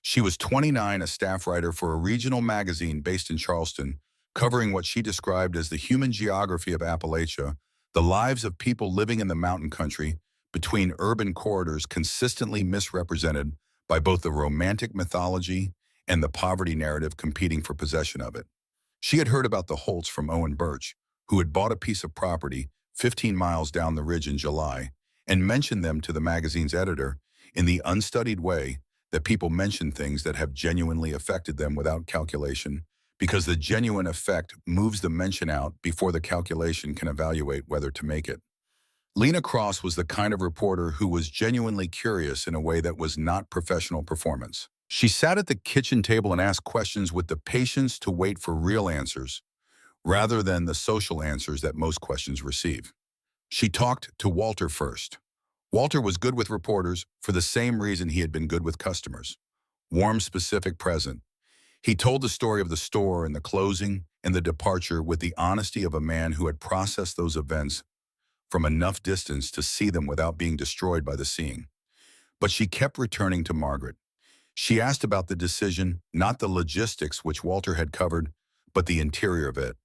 She was 29, a staff writer for a regional magazine based in Charleston, covering what she described as the human geography of Appalachia, the lives of people living in the mountain country between urban corridors consistently misrepresented by both the romantic mythology and the poverty narrative competing for possession of it. She had heard about the Holts from Owen Birch, who had bought a piece of property 15 miles down the ridge in July, and mentioned them to the magazine's editor in the unstudied way that people mention things that have genuinely affected them without calculation, because the genuine effect moves the mention out before the calculation can evaluate whether to make it. Lena Cross was the kind of reporter who was genuinely curious in a way that was not professional performance. She sat at the kitchen table and asked questions with the patience to wait for real answers, rather than the social answers that most questions receive. She talked to Walter first. Walter was good with reporters for the same reason he had been good with customers. Warm, specific, present. He told the story of the store and the closing and the departure with the honesty of a man who had processed those events from enough distance to see them without being destroyed by the seeing. But she kept returning to Margaret. She asked about the decision, not the logistics which Walter had covered, but the interior of it.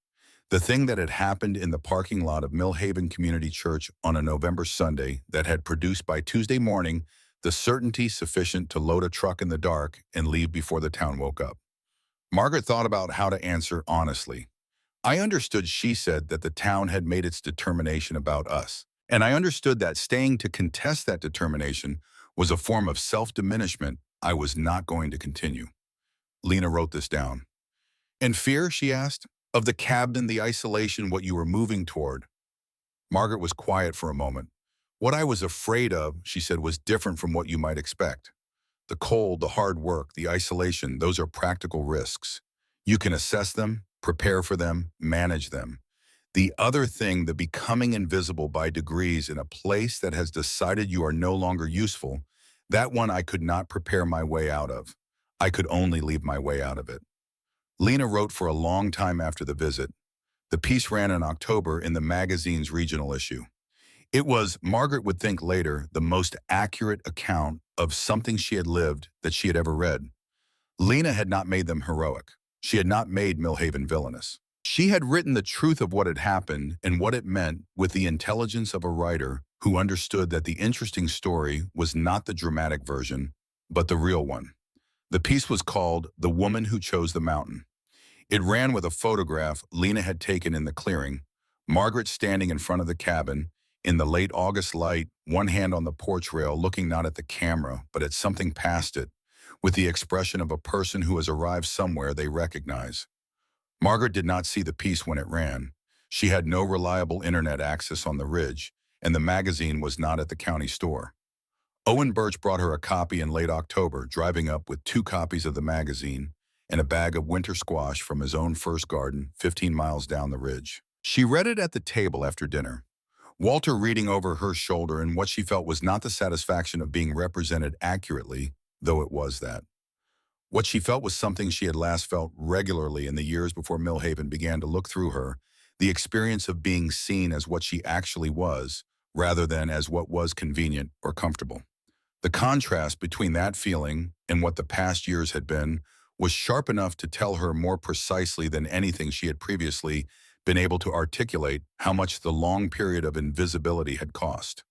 The thing that had happened in the parking lot of Millhaven Community Church on a November Sunday that had produced by Tuesday morning the certainty sufficient to load a truck in the dark and leave before the town woke up. Margaret thought about how to answer honestly. I understood, she said, that the town had made its determination about us. And I understood that staying to contest that determination was a form of self-diminishment I was not going to continue. Lena wrote this down. And fear, she asked, of the cabin, the isolation, what you were moving toward. Margaret was quiet for a moment. What I was afraid of, she said, was different from what you might expect. The cold, the hard work, the isolation, those are practical risks. You can assess them, prepare for them, manage them. The other thing, the becoming invisible by degrees in a place that has decided you are no longer useful, that one I could not prepare my way out of. I could only leave my way out of it. Lena wrote for a long time after the visit. The piece ran in October in the magazine's regional issue. It was, Margaret would think later, the most accurate account of something she had lived that she had ever read. Lena had not made them heroic. She had not made Millhaven villainous. She had written the truth of what had happened and what it meant with the intelligence of a writer who understood that the interesting story was not the dramatic version, but the real one. The piece was called The Woman Who Chose the Mountain. It ran with a photograph Lena had taken in the clearing, Margaret standing in front of the cabin, in the late August light, one hand on the porch rail looking not at the camera, but at something past it, with the expression of a person who has arrived somewhere they recognize. Margaret did not see the piece when it ran. She had no reliable internet access on the ridge, and the magazine was not at the county store. Owen Birch brought her a copy in late October, driving up with 2 copies of the magazine and a bag of winter squash from his own first garden 15 miles down the ridge. She read it at the table after dinner, Walter reading over her shoulder in what she felt was not the satisfaction of being represented accurately, though it was that. What she felt was something she had last felt regularly in the years before Millhaven began to look through her, the experience of being seen as what she actually was, rather than as what was convenient or comfortable. The contrast between that feeling and what the past years had been was sharp enough to tell her more precisely than anything she had previously been able to articulate how much the long period of invisibility had cost.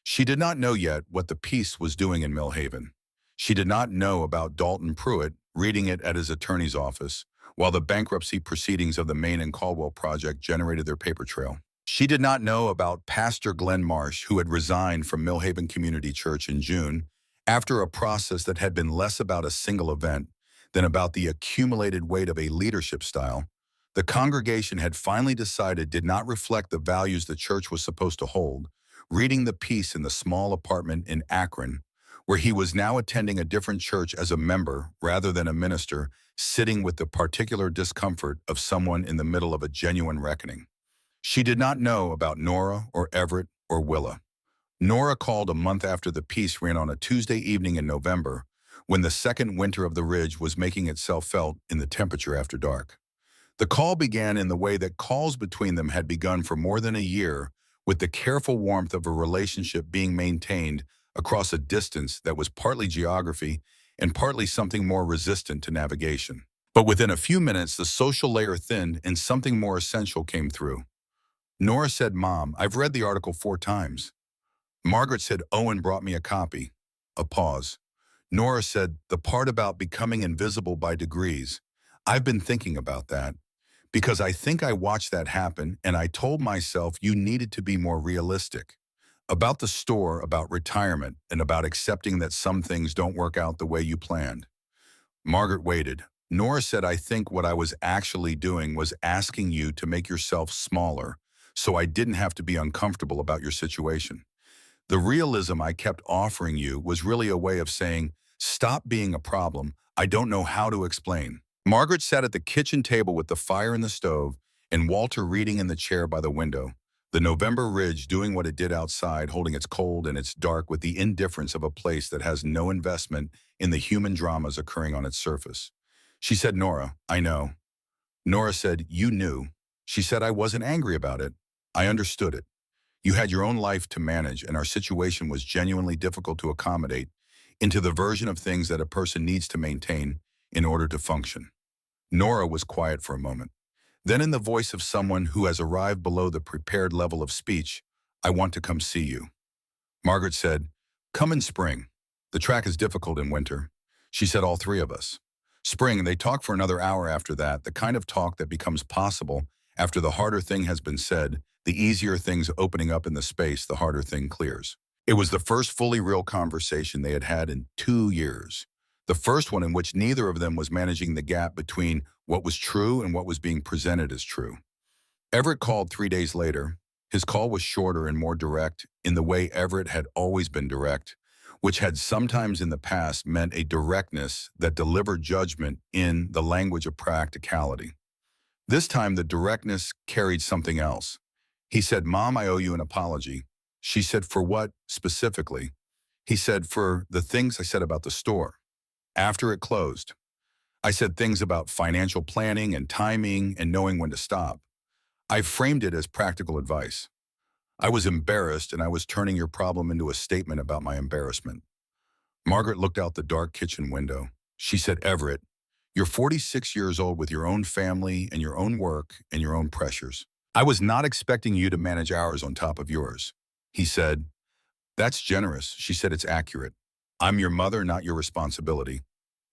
She did not know yet what the piece was doing in Millhaven. She did not know about Dalton Pruitt reading it at his attorney's office, while the bankruptcy proceedings of the Maine and Caldwell project generated their paper trail. She did not know about Pastor Glenn Marsh, who had resigned from Millhaven Community Church in June After a process that had been less about a single event than about the accumulated weight of a leadership style, the congregation had finally decided did not reflect the values the church was supposed to hold, reading the piece in the small apartment in Akron, where he was now attending a different church as a member rather than a minister, sitting with the particular discomfort of someone in the middle of a genuine reckoning. She did not know about Nora or Everett or Willa. Nora called a month after the piece ran on a Tuesday evening in November, when the second winter of the ridge was making itself felt in the temperature after dark. The call began in the way that calls between them had begun for more than a year, with the careful warmth of a relationship being maintained across a distance that was partly geography and partly something more resistant to navigation. But within a few minutes, the social layer thinned and something more essential came through. Nora said, "Mom, I've read the article 4 times." Margaret said, "Owen brought me a copy." A pause. Nora said, "The part about becoming invisible by degrees. I've been thinking about that. Because I think I watched that happen, and I told myself you needed to be more realistic. About the store, about retirement, and about accepting that some things don't work out the way you planned." Margaret waited. Nora said, "I think what I was actually doing was asking you to make yourself smaller, so I didn't have to be uncomfortable about your situation. The realism I kept offering you was really a way of saying, stop being a problem. I don't know how to explain." Margaret sat at the kitchen table with the fire in the stove and Walter reading in the chair by the window, the November ridge doing what it did outside, holding its cold and its dark with the indifference of a place that has no investment in the human dramas occurring on its surface. She said, "Nora, I know." Nora said, "You knew." She said, "I wasn't angry about it. I understood it. You had your own life to manage, and our situation was genuinely difficult to accommodate into the version of things that a person needs to maintain in order to function." Nora was quiet for a moment. Then in the voice of someone who has arrived below the prepared level of speech, "I want to come see you." Margaret said, "Come in spring. The track is difficult in winter." She said, "All three of us." Spring, and they talked for another hour after that, the kind of talk that becomes possible after the harder thing has been said, the easier things opening up in the space, the harder thing clears. It was the first fully real conversation they had had in 2 years. The first one in which neither of them was managing the gap between what was true and what was being presented as true. Everett called 3 days later. His call was shorter and more direct in the way Everett had always been direct, which had sometimes in the past meant a directness that delivered judgment in the language of practicality. This time the directness carried something else. He said, "Mom, I owe you an apology." She said, "For what specifically?" He said, "For the things I said about the store. After it closed, I said things about financial planning and timing and knowing when to stop. I framed it as practical advice. I was embarrassed and I was turning your problem into a statement about my embarrassment." Margaret looked out the dark kitchen window. She said, "Everett, you're 46 years old with your own family and your own work and your own pressures. I was not expecting you to manage ours on top of yours." He said, "That's generous." She said, "It's accurate. I'm your mother, not your responsibility,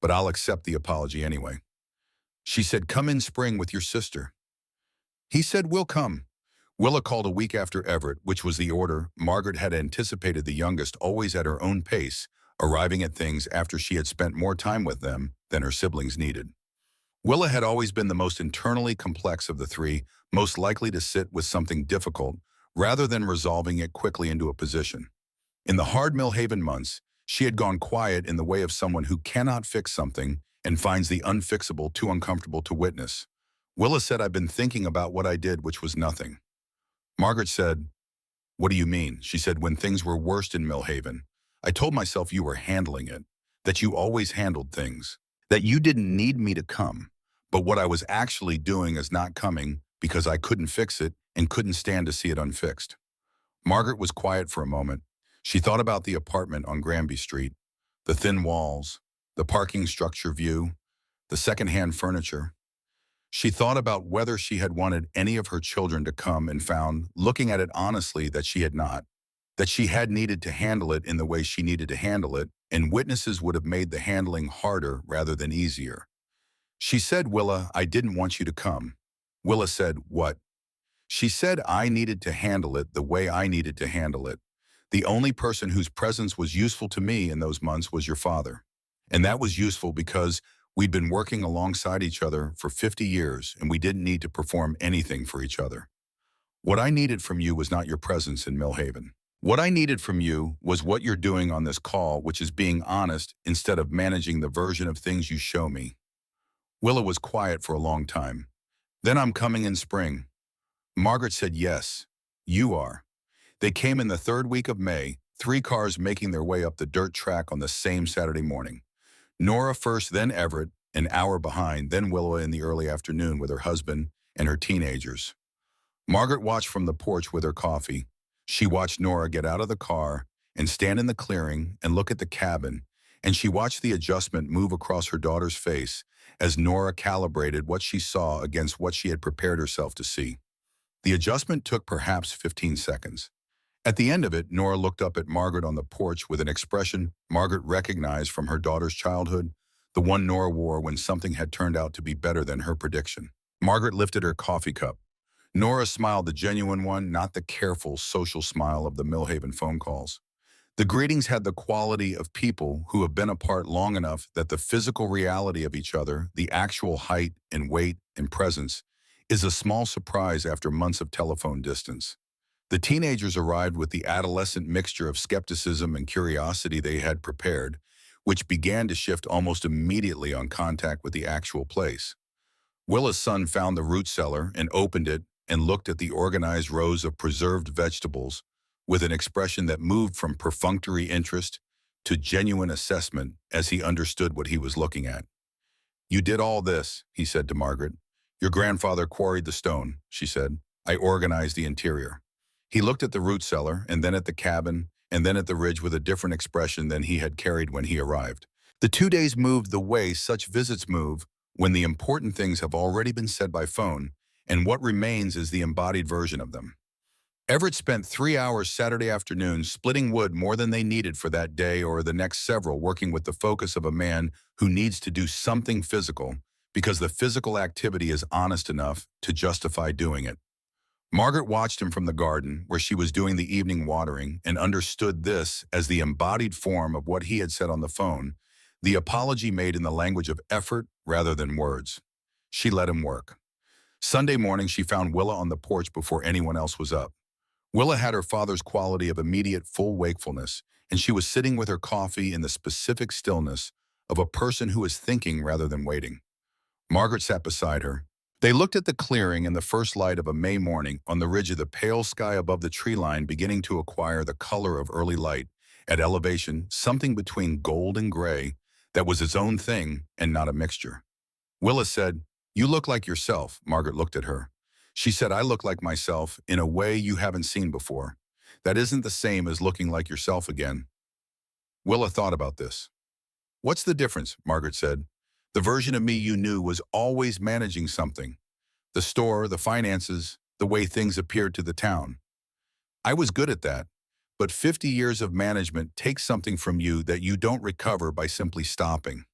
but I'll accept the apology anyway." She said, "Come in spring with your sister." He said, "We'll come." Willa called a week after Everett, which was the order. Margaret had anticipated the youngest always at her own pace, arriving at things after she had spent more time with them than her siblings needed. Willa had always been the most internally complex of the three, most likely to sit with something difficult, rather than resolving it quickly into a position. In the hard Millhaven months, she had gone quiet in the way of someone who cannot fix something and finds the unfixable too uncomfortable to witness. Willa said, "I've been thinking about what I did, which was nothing." Margaret said, "What do you mean?" She said, "When things were worst in Millhaven, I told myself you were handling it, that you always handled things, that you didn't need me to come. But what I was actually doing is not coming because I couldn't fix it and couldn't stand to see it unfixed." Margaret was quiet for a moment. She thought about the apartment on Granby Street, the thin walls, the parking structure view, the secondhand furniture. She thought about whether she had wanted any of her children to come and found, looking at it honestly, that she had not, that she had needed to handle it in the way she needed to handle it, and witnesses would have made the handling harder rather than easier. She said, "Willa, I didn't want you to come." Willa said, "What?" She said, "I needed to handle it the way I needed to handle it, The only person whose presence was useful to me in those months was your father. And that was useful because we'd been working alongside each other for 50 years and we didn't need to perform anything for each other. What I needed from you was not your presence in Millhaven. What I needed from you was what you're doing on this call, which is being honest instead of managing the version of things you show me. Willa was quiet for a long time. Then I'm coming in spring. Margaret said yes. You are. They came in the third week of May, 3 cars making their way up the dirt track on the same Saturday morning. Nora first, then Everett, an hour behind, then Willa in the early afternoon with her husband and her teenagers. Margaret watched from the porch with her coffee. She watched Nora get out of the car and stand in the clearing and look at the cabin, and she watched the adjustment move across her daughter's face as Nora calibrated what she saw against what she had prepared herself to see. The adjustment took perhaps 15 seconds. At the end of it, Nora looked up at Margaret on the porch with an expression Margaret recognized from her daughter's childhood, the one Nora wore when something had turned out to be better than her prediction. Margaret lifted her coffee cup. Nora smiled, the genuine one, not the careful, social smile of the Millhaven phone calls. The greetings had the quality of people who have been apart long enough that the physical reality of each other, the actual height and weight and presence, is a small surprise after months of telephone distance. The teenagers arrived with the adolescent mixture of skepticism and curiosity they had prepared, which began to shift almost immediately on contact with the actual place. Willa's son found the root cellar and opened it and looked at the organized rows of preserved vegetables with an expression that moved from perfunctory interest to genuine assessment as he understood what he was looking at. "You did all this," he said to Margaret. "Your grandfather quarried the stone," she said. "I organized the interior." He looked at the root cellar and then at the cabin and then at the ridge with a different expression than he had carried when he arrived. The 2 days moved the way such visits move when the important things have already been said by phone, and what remains is the embodied version of them. Everett spent 3 hours Saturday afternoon splitting wood more than they needed for that day or the next several, working with the focus of a man who needs to do something physical because the physical activity is honest enough to justify doing it. Margaret watched him from the garden, where she was doing the evening watering, and understood this as the embodied form of what he had said on the phone, the apology made in the language of effort rather than words. She let him work. Sunday morning, she found Willa on the porch before anyone else was up. Willa had her father's quality of immediate full wakefulness, and she was sitting with her coffee in the specific stillness of a person who is thinking rather than waiting. Margaret sat beside her. They looked at the clearing in the first light of a May morning on the ridge of the pale sky above the tree line beginning to acquire the color of early light, at elevation something between gold and gray that was its own thing and not a mixture. Willa said, "You look like yourself." Margaret looked at her. She said, "I look like myself in a way you haven't seen before. That isn't the same as looking like yourself again." Willa thought about this. "What's the difference?" Margaret said. "The version of me you knew was always managing something. The store, the finances, the way things appeared to the town. I was good at that, but 50 years of management takes something from you that you don't recover by simply stopping.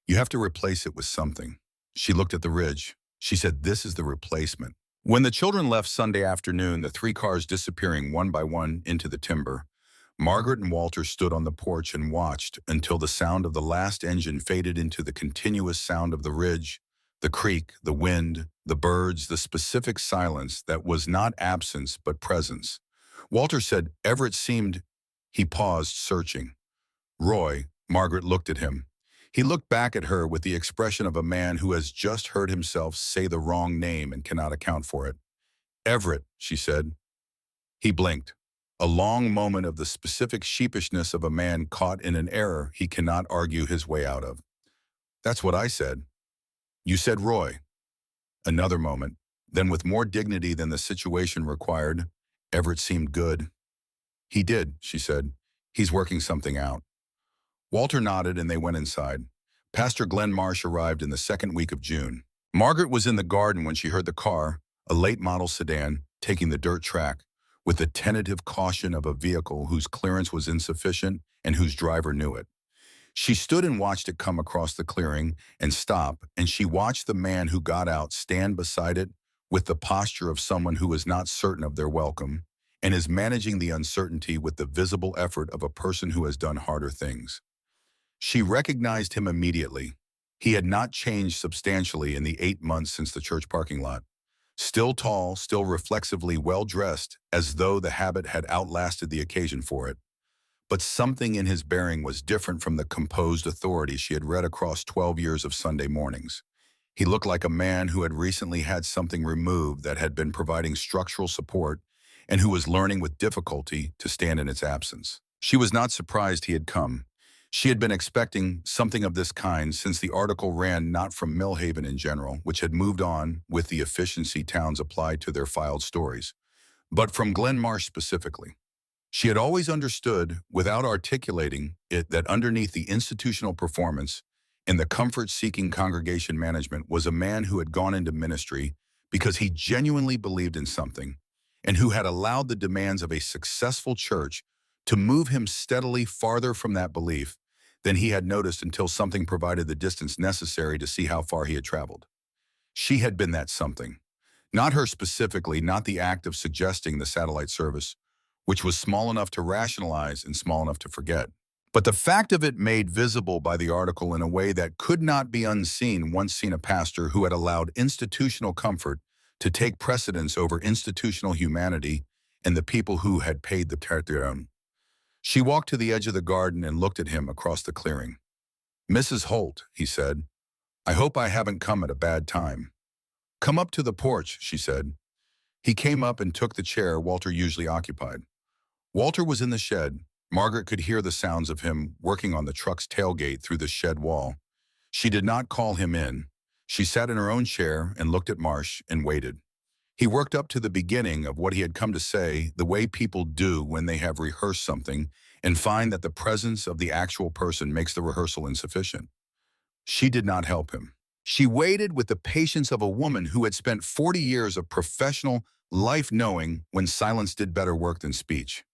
You have to replace it with something." She looked at the ridge. She said, "This is the replacement." When the children left Sunday afternoon, the 3 cars disappearing one by one into the timber, Margaret and Walter stood on the porch and watched until the sound of the last engine faded into the continuous sound of the ridge, the creek, the wind, the birds, the specific silence that was not absence but presence. Walter said, "Everett seemed—" He paused, searching. "Roy," Margaret looked at him. He looked back at her with the expression of a man who has just heard himself say the wrong name and cannot account for it. "Everett," she said. He blinked. A long moment of the specific sheepishness of a man caught in an error he cannot argue his way out of. "That's what I said." "You said Roy." Another moment. Then with more dignity than the situation required, "Everett seemed good." "He did," she said. "He's working something out." Walter nodded and they went inside. Pastor Glenn Marsh arrived in the second week of June. Margaret was in the garden when she heard the car, a late model sedan, taking the dirt track, with the tentative caution of a vehicle whose clearance was insufficient and whose driver knew it. She stood and watched it come across the clearing and stop, and she watched the man who got out stand beside it with the posture of someone who was not certain of their welcome, and is managing the uncertainty with the visible effort of a person who has done harder things. She recognized him immediately. He had not changed substantially in the 8 months since the church parking lot. Still tall, still reflexively well-dressed, as though the habit had outlasted the occasion for it. But something in his bearing was different from the composed authority she had read across 12 years of Sunday mornings. He looked like a man who had recently had something removed that had been providing structural support and who was learning with difficulty to stand in its absence. She was not surprised he had come. She had been expecting something of this kind since the article ran not from Millhaven in general, which had moved on with the efficiency towns applied to their filed stories, but from Glen Marsh specifically. She had always understood, without articulating it, that underneath the institutional performance and the comfort-seeking congregation management was a man who had gone into ministry because he genuinely believed in something and who had allowed the demands of a successful church to move him steadily farther from that belief than he had noticed until something provided the distance necessary to see how far he had traveled. She had been that something. Not her specifically, not the act of suggesting the satellite service, which was small enough to rationalize and small enough to forget, but the fact of it made visible by the article in a way that could not be unseen once seen a pastor who had allowed institutional comfort to take precedence over institutional humanity and the people who had paid the tertium. She walked to the edge of the garden and looked at him across the clearing. "Mrs. Holt," he said, "I hope I haven't come at a bad time." "Come up to the porch," she said. He came up and took the chair Walter usually occupied. Walter was in the shed. Margaret could hear the sounds of him working on the truck's tailgate through the shed wall. She did not call him in. She sat in her own chair and looked at Marsh and waited. He worked up to the beginning of what he had come to say, the way people do when they have rehearsed something and find that the presence of the actual person makes the rehearsal insufficient. She did not help him. She waited with the patience of a woman who had spent 40 years of professional life knowing when silence did better work than speech.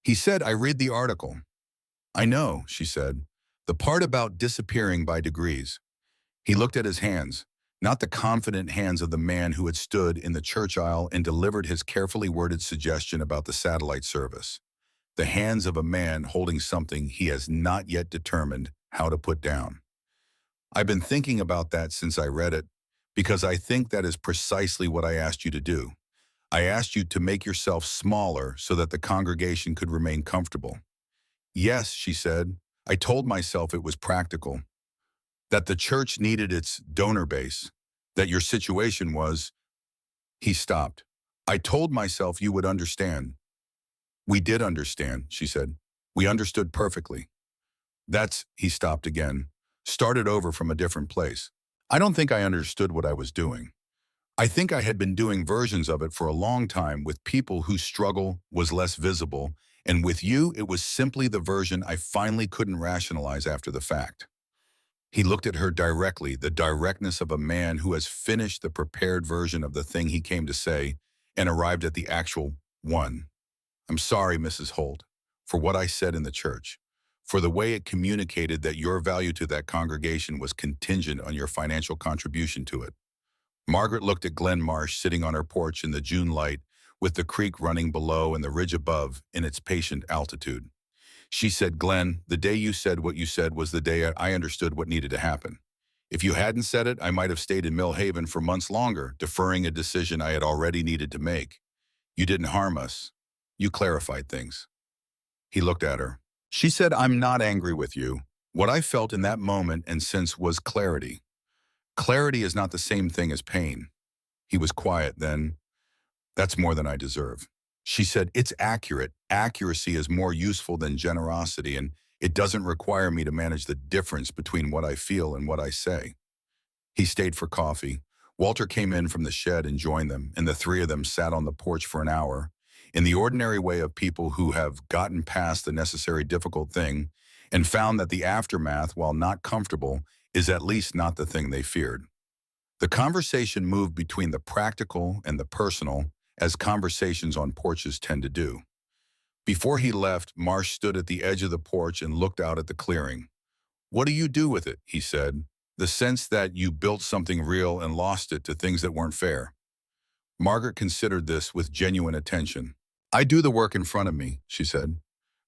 He said, "I read the article." "I know," she said, "the part about disappearing by degrees." He looked at his hands, not the confident hands of the man who had stood in the church aisle and delivered his carefully worded suggestion about the satellite service. The hands of a man holding something he has not yet determined how to put down. "I've been thinking about that since I read it, because I think that is precisely what I asked you to do. I asked you to make yourself smaller so that the congregation could remain comfortable." "Yes," she said, "I told myself it was practical, that the church needed its donor base, that your situation was—" He stopped. "I told myself you would understand." "We did understand," she said. "We understood perfectly." He stopped again, started over from a different place. "I don't think I understood what I was doing. I think I had been doing versions of it for a long time with people whose struggle was less visible, and with you it was simply the version I finally couldn't rationalize after the fact." He looked at her directly, the directness of a man who has finished the prepared version of the thing he came to say and arrived at the actual one. "I'm sorry, Mrs. Holt, for what I said in the church, for the way it communicated that your value to that congregation was contingent on your financial contribution to it." Margaret looked at Glen Marsh sitting on her porch in the June light, with the creek running below and the ridge above in its patient altitude. She said, "Glenn, the day you said what you said was the day I understood what needed to happen. If you hadn't said it, I might have stayed in Millhaven for months longer, deferring a decision I had already needed to make. You didn't harm us. You clarified things." He looked at her. She said, "I'm not angry with you. What I felt in that moment and since was clarity. Clarity is not the same thing as pain." He was quiet then. "That's more than I deserve." She said, "It's accurate. Accuracy is more useful than generosity, and it doesn't require me to manage the difference between what I feel and what I say." He stayed for coffee. Walter came in from the shed and joined them, and the three of them sat on the porch for an hour, in the ordinary way of people who have gotten past the necessary difficult thing and found that the aftermath, while not comfortable, is at least not the thing they feared. The conversation moved between the practical and the personal, as conversations on porches tend to do. Before he left, Marsh stood at the edge of the porch and looked out at the clearing. "What do you do with it?" he said. "The sense that you built something real and lost it to things that weren't fair." Margaret considered this with genuine attention. I do the work in front of me, she said.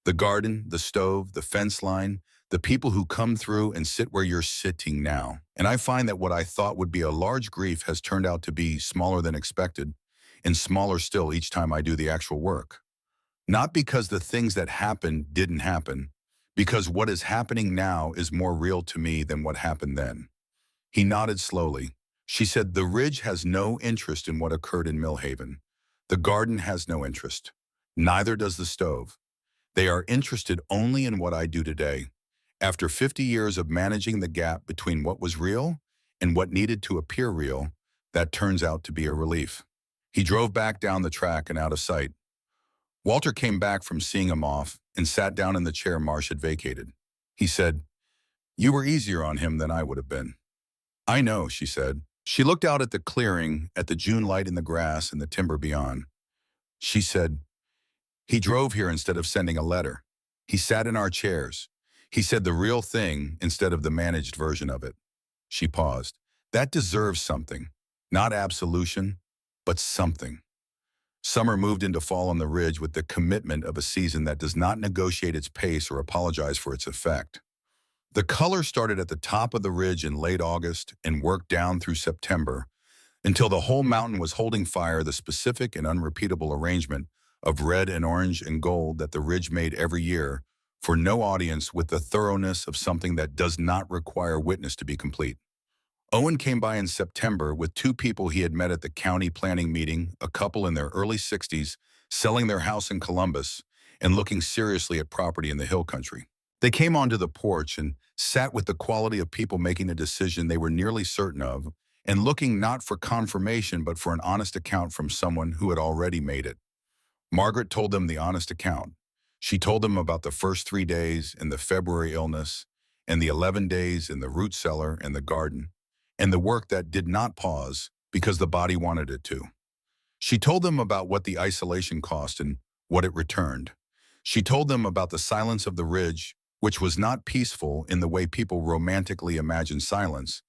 The garden, the stove, the fence line, the people who come through and sit where you're sitting now. And I find that what I thought would be a large grief has turned out to be smaller than expected, and smaller still each time I do the actual work. Not because the things that happened didn't happen, because what is happening now is more real to me than what happened then. He nodded slowly. She said, the ridge has no interest in what occurred in Millhaven. The garden has no interest. Neither does the stove. They are interested only in what I do today. After 50 years of managing the gap between what was real and what needed to appear real, that turns out to be a relief. He drove back down the track and out of sight. Walter came back from seeing him off and sat down in the chair Marsh had vacated. He said, "You were easier on him than I would have been." "I know," she said. She looked out at the clearing, at the June light in the grass and the timber beyond. She said, "He drove here instead of sending a letter. He sat in our chairs. He said the real thing instead of the managed version of it." She paused. "That deserves something. Not absolution, but something." Summer moved into fall on the ridge with the commitment of a season that does not negotiate its pace or apologize for its effect. The color started at the top of the ridge in late August and worked down through September until the whole mountain was holding fire, the specific and unrepeatable arrangement of red and orange and gold that the ridge made every year for no audience, with the thoroughness of something that does not require witness to be complete. Owen came by in September with two people he had met at the county planning meeting, a couple in their early 60s, selling their house in Columbus and looking seriously at property in the hill country. They came onto the porch and sat with the quality of people making a decision they were nearly certain of and looking not for confirmation but for an honest account from someone who had already made it. Margaret told them the honest account. She told them about the first 3 days and the February illness and the 11 days in the root cellar and the garden and the work that did not pause because the body wanted it to. She told them about what the isolation cost and what it returned. She told them about the silence of the ridge, which was not peaceful in the way people romantically imagine silence,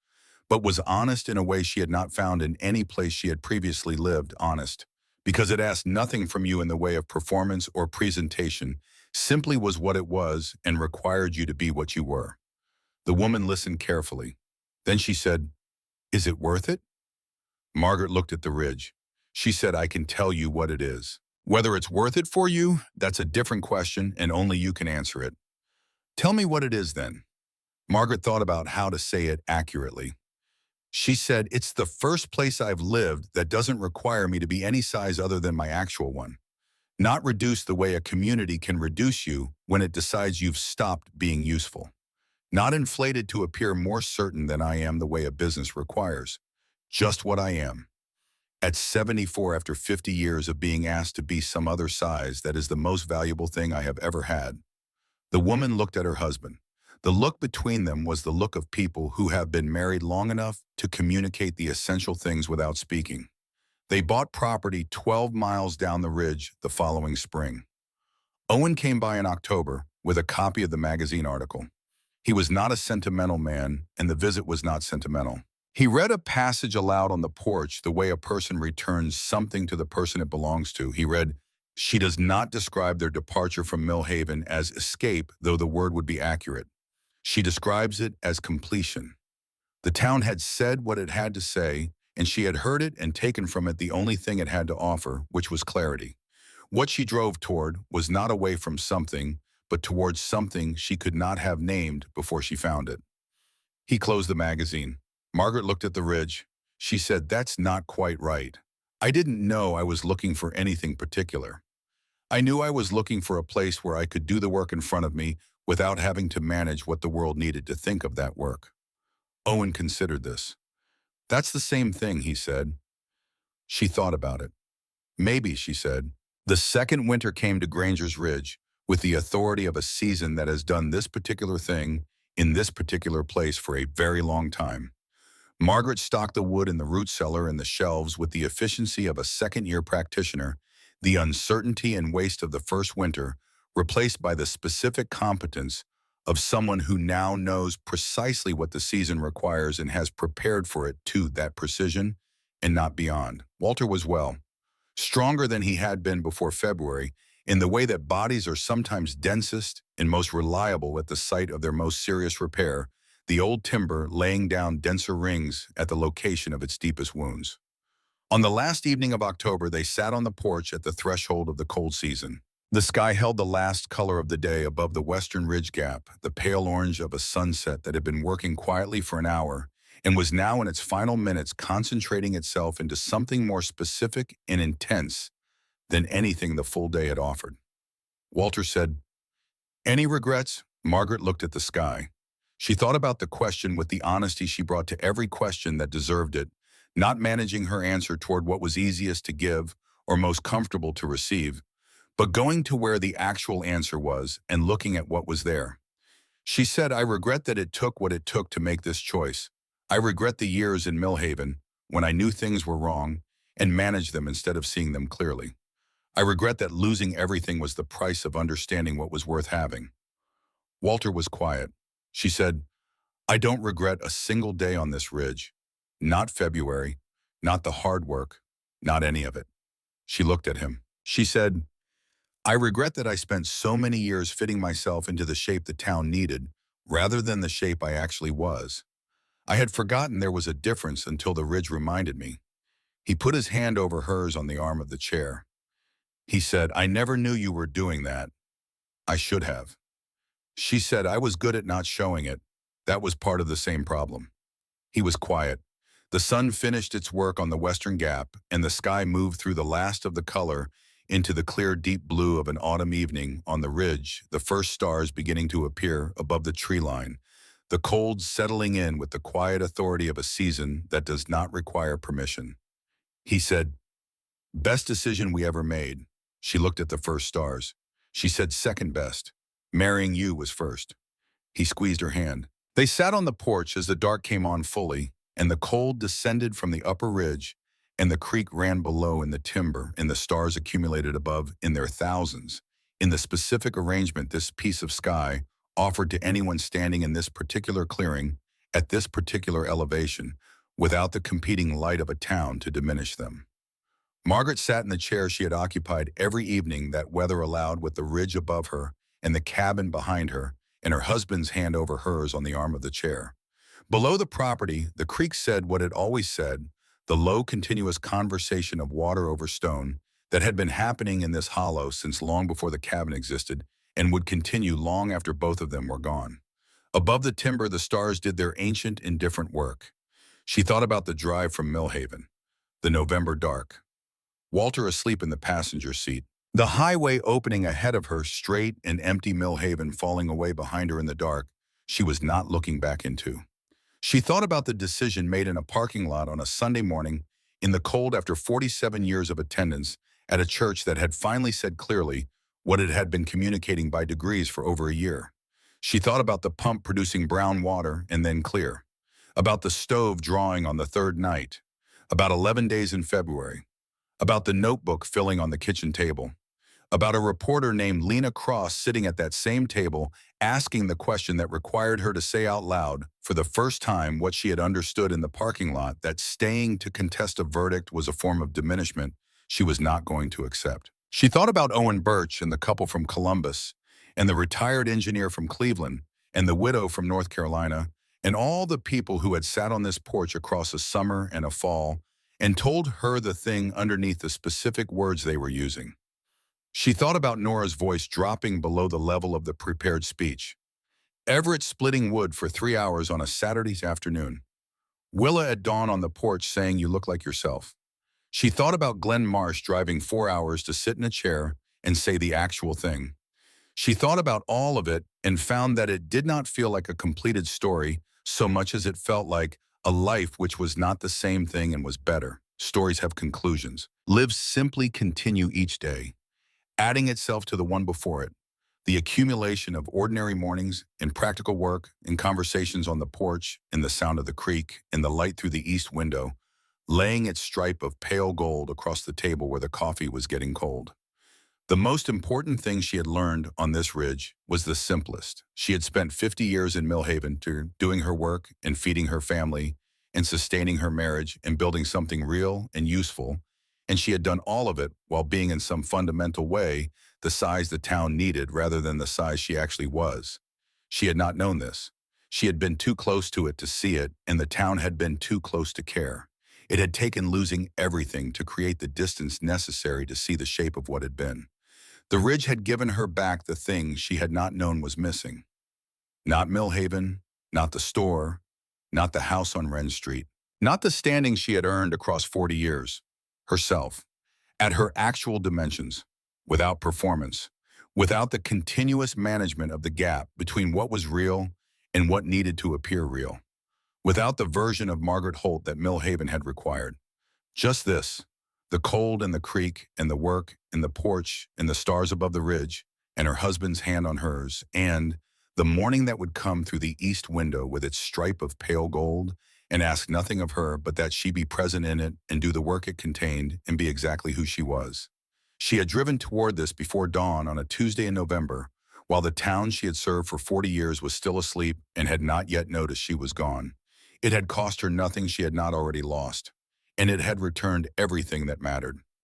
but was honest in a way she had not found in any place she had previously lived honest, because it asked nothing from you in the way of performance or presentation, simply was what it was and required you to be what you were. The woman listened carefully. Then she said, "Is it worth it?" Margaret looked at the ridge. She said, "I can tell you what it is. Whether it's worth it for you, that's a different question and only you can answer it." "Tell me what it is then." Margaret thought about how to say it accurately. She said, "It's the first place I've lived that doesn't require me to be any size other than my actual one. Not reduced the way a community can reduce you when it decides you've stopped being useful. Not inflated to appear more certain than I am the way a business requires. Just what I am. At 74, after 50 years of being asked to be some other size, that is the most valuable thing I have ever had." The woman looked at her husband. The look between them was the look of people who have been married long enough to communicate the essential things without speaking. They bought property 12 miles down the ridge the following spring. Owen came by in October with a copy of the magazine article. He was not a sentimental man, and the visit was not sentimental. He read a passage aloud on the porch the way a person returns something to the person it belongs to. He read, "She does not describe their departure from Millhaven as escape, though the word would be accurate. She describes it as completion. The town had said what it had to say, and she had heard it and taken from it the only thing it had to offer, which was clarity. What she drove toward was not away from something, but towards something she could not have named before she found it." He closed the magazine. Margaret looked at the ridge. She said, "That's not quite right. I didn't know I was looking for anything particular. I knew I was looking for a place where I could do the work in front of me without having to manage what the world needed to think of that work." Owen considered this. "That's the same thing," he said. She thought about it. "Maybe," she said. The second winter came to Granger's Ridge with the authority of a season that has done this particular thing in this particular place for a very long time. Margaret stocked the wood in the root cellar and the shelves with the efficiency of a second-year practitioner, the uncertainty and waste of the first winter replaced by the specific competence of someone who now knows precisely what the season requires and has prepared for it to that precision and not beyond. Walter was well. stronger than he had been before February, in the way that bodies are sometimes densest and most reliable at the site of their most serious repair, the old timber laying down denser rings at the location of its deepest wounds. On the last evening of October, they sat on the porch at the threshold of the cold season. The sky held the last color of the day above the western ridge gap, the pale orange of a sunset that had been working quietly for an hour and was now in its final minutes concentrating itself into something more specific and intense than anything the full day had offered. Walter said, "Any regrets?" Margaret looked at the sky. She thought about the question with the honesty she brought to every question that deserved it, not managing her answer toward what was easiest to give or most comfortable to receive, but going to where the actual answer was and looking at what was there. She said, "I regret that it took what it took to make this choice. I regret the years in Millhaven when I knew things were wrong and managed them instead of seeing them clearly. I regret that losing everything was the price of understanding what was worth having." Walter was quiet. She said, "I don't regret a single day on this ridge. Not February, not the hard work, not any of it." She looked at him. She said, "I regret that I spent so many years fitting myself into the shape the town needed, rather than the shape I actually was. I had forgotten there was a difference until the ridge reminded me." He put his hand over hers on the arm of the chair. He said, "I never knew you were doing that. I should have." She said, "I was good at not showing it. That was part of the same problem." He was quiet. The sun finished its work on the western gap, and the sky moved through the last of the color into the clear deep blue of an autumn evening on the ridge, the first stars beginning to appear above the tree line, the cold settling in with the quiet authority of a season that does not require permission. He said, "Best decision we ever made." She looked at the first stars. She said, "Second best. Marrying you was first." He squeezed her hand. They sat on the porch as the dark came on fully, and the cold descended from the upper ridge, and the creek ran below in the timber, and the stars accumulated above in their thousands. In the specific arrangement this piece of sky offered to anyone standing in this particular clearing, at this particular elevation, without the competing light of a town to diminish them. Margaret sat in the chair she had occupied every evening that weather allowed, with the ridge above her and the cabin behind her, and her husband's hand over hers on the arm of the chair. Below the property, the creek said what it always said, the low, continuous conversation of water over stone that had been happening in this hollow since long before the cabin existed and would continue long after both of them were gone. Above the timber, the stars did their ancient, indifferent work. She thought about the drive from Millhaven, the November dark, Walter asleep in the passenger seat, the highway opening ahead of her, straight and empty, Millhaven falling away behind her in the dark she was not looking back into. She thought about the decision made in a parking lot on a Sunday morning in the cold after 47 years of attendance at a church that had finally said clearly what it had been communicating by degrees for over a year. She thought about the pump producing brown water and then clear, about the stove drawing on the third night, about 11 days in February, about the notebook filling on the kitchen table, about a reporter named Lena Cross sitting at that same table asking the question that required her to say out loud, for the first time, what she had understood in the parking lot, that staying to contest a verdict was a form of diminishment she was not going to accept. She thought about Owen Birch and the couple from Columbus, and the retired engineer from Cleveland, and the widow from North Carolina, and all the people who had sat on this porch across a summer and a fall and told her the thing underneath the specific words they were using. She thought about Nora's voice dropping below the level of the prepared speech. Everett splitting wood for 3 hours on a Saturday's afternoon. Willa at dawn on the porch saying you look like yourself. She thought about Glenn Marsh driving 4 hours to sit in a chair and say the actual thing. She thought about all of it and found that it did not feel like a completed story so much as it felt like a life which was not the same thing and was better. Stories have conclusions. Lives simply continue each day, adding itself to the one before it. The accumulation of ordinary mornings and practical work and conversations on the porch and the sound of the creek and the light through the east window, laying its stripe of pale gold across the table where the coffee was getting cold. The most important thing she had learned on this ridge was the simplest. She had spent 50 years in Millhaven doing her work and feeding her family and sustaining her marriage and building something real and useful, And she had done all of it while being in some fundamental way the size the town needed rather than the size she actually was. She had not known this. She had been too close to it to see it, and the town had been too close to care. It had taken losing everything to create the distance necessary to see the shape of what had been. The ridge had given her back the thing she had not known was missing. Not Millhaven, not the store, not the house on Wren Street, not the standing she had earned across 40 years. Herself, at her actual dimensions, without performance, without the continuous management of the gap between what was real and what needed to appear real, without the version of Margaret Holt that Millhaven had required. Just this, the cold and the creek and the work and the porch and the stars above the ridge and her husband's hand on hers and the morning that would come through the east window with its stripe of pale gold and ask nothing of her but that she be present in it and do the work it contained and be exactly who she was. She had driven toward this before dawn on a Tuesday in November, while the town she had served for 40 years was still asleep and had not yet noticed she was gone. It had cost her nothing she had not already lost, and it had returned everything that mattered.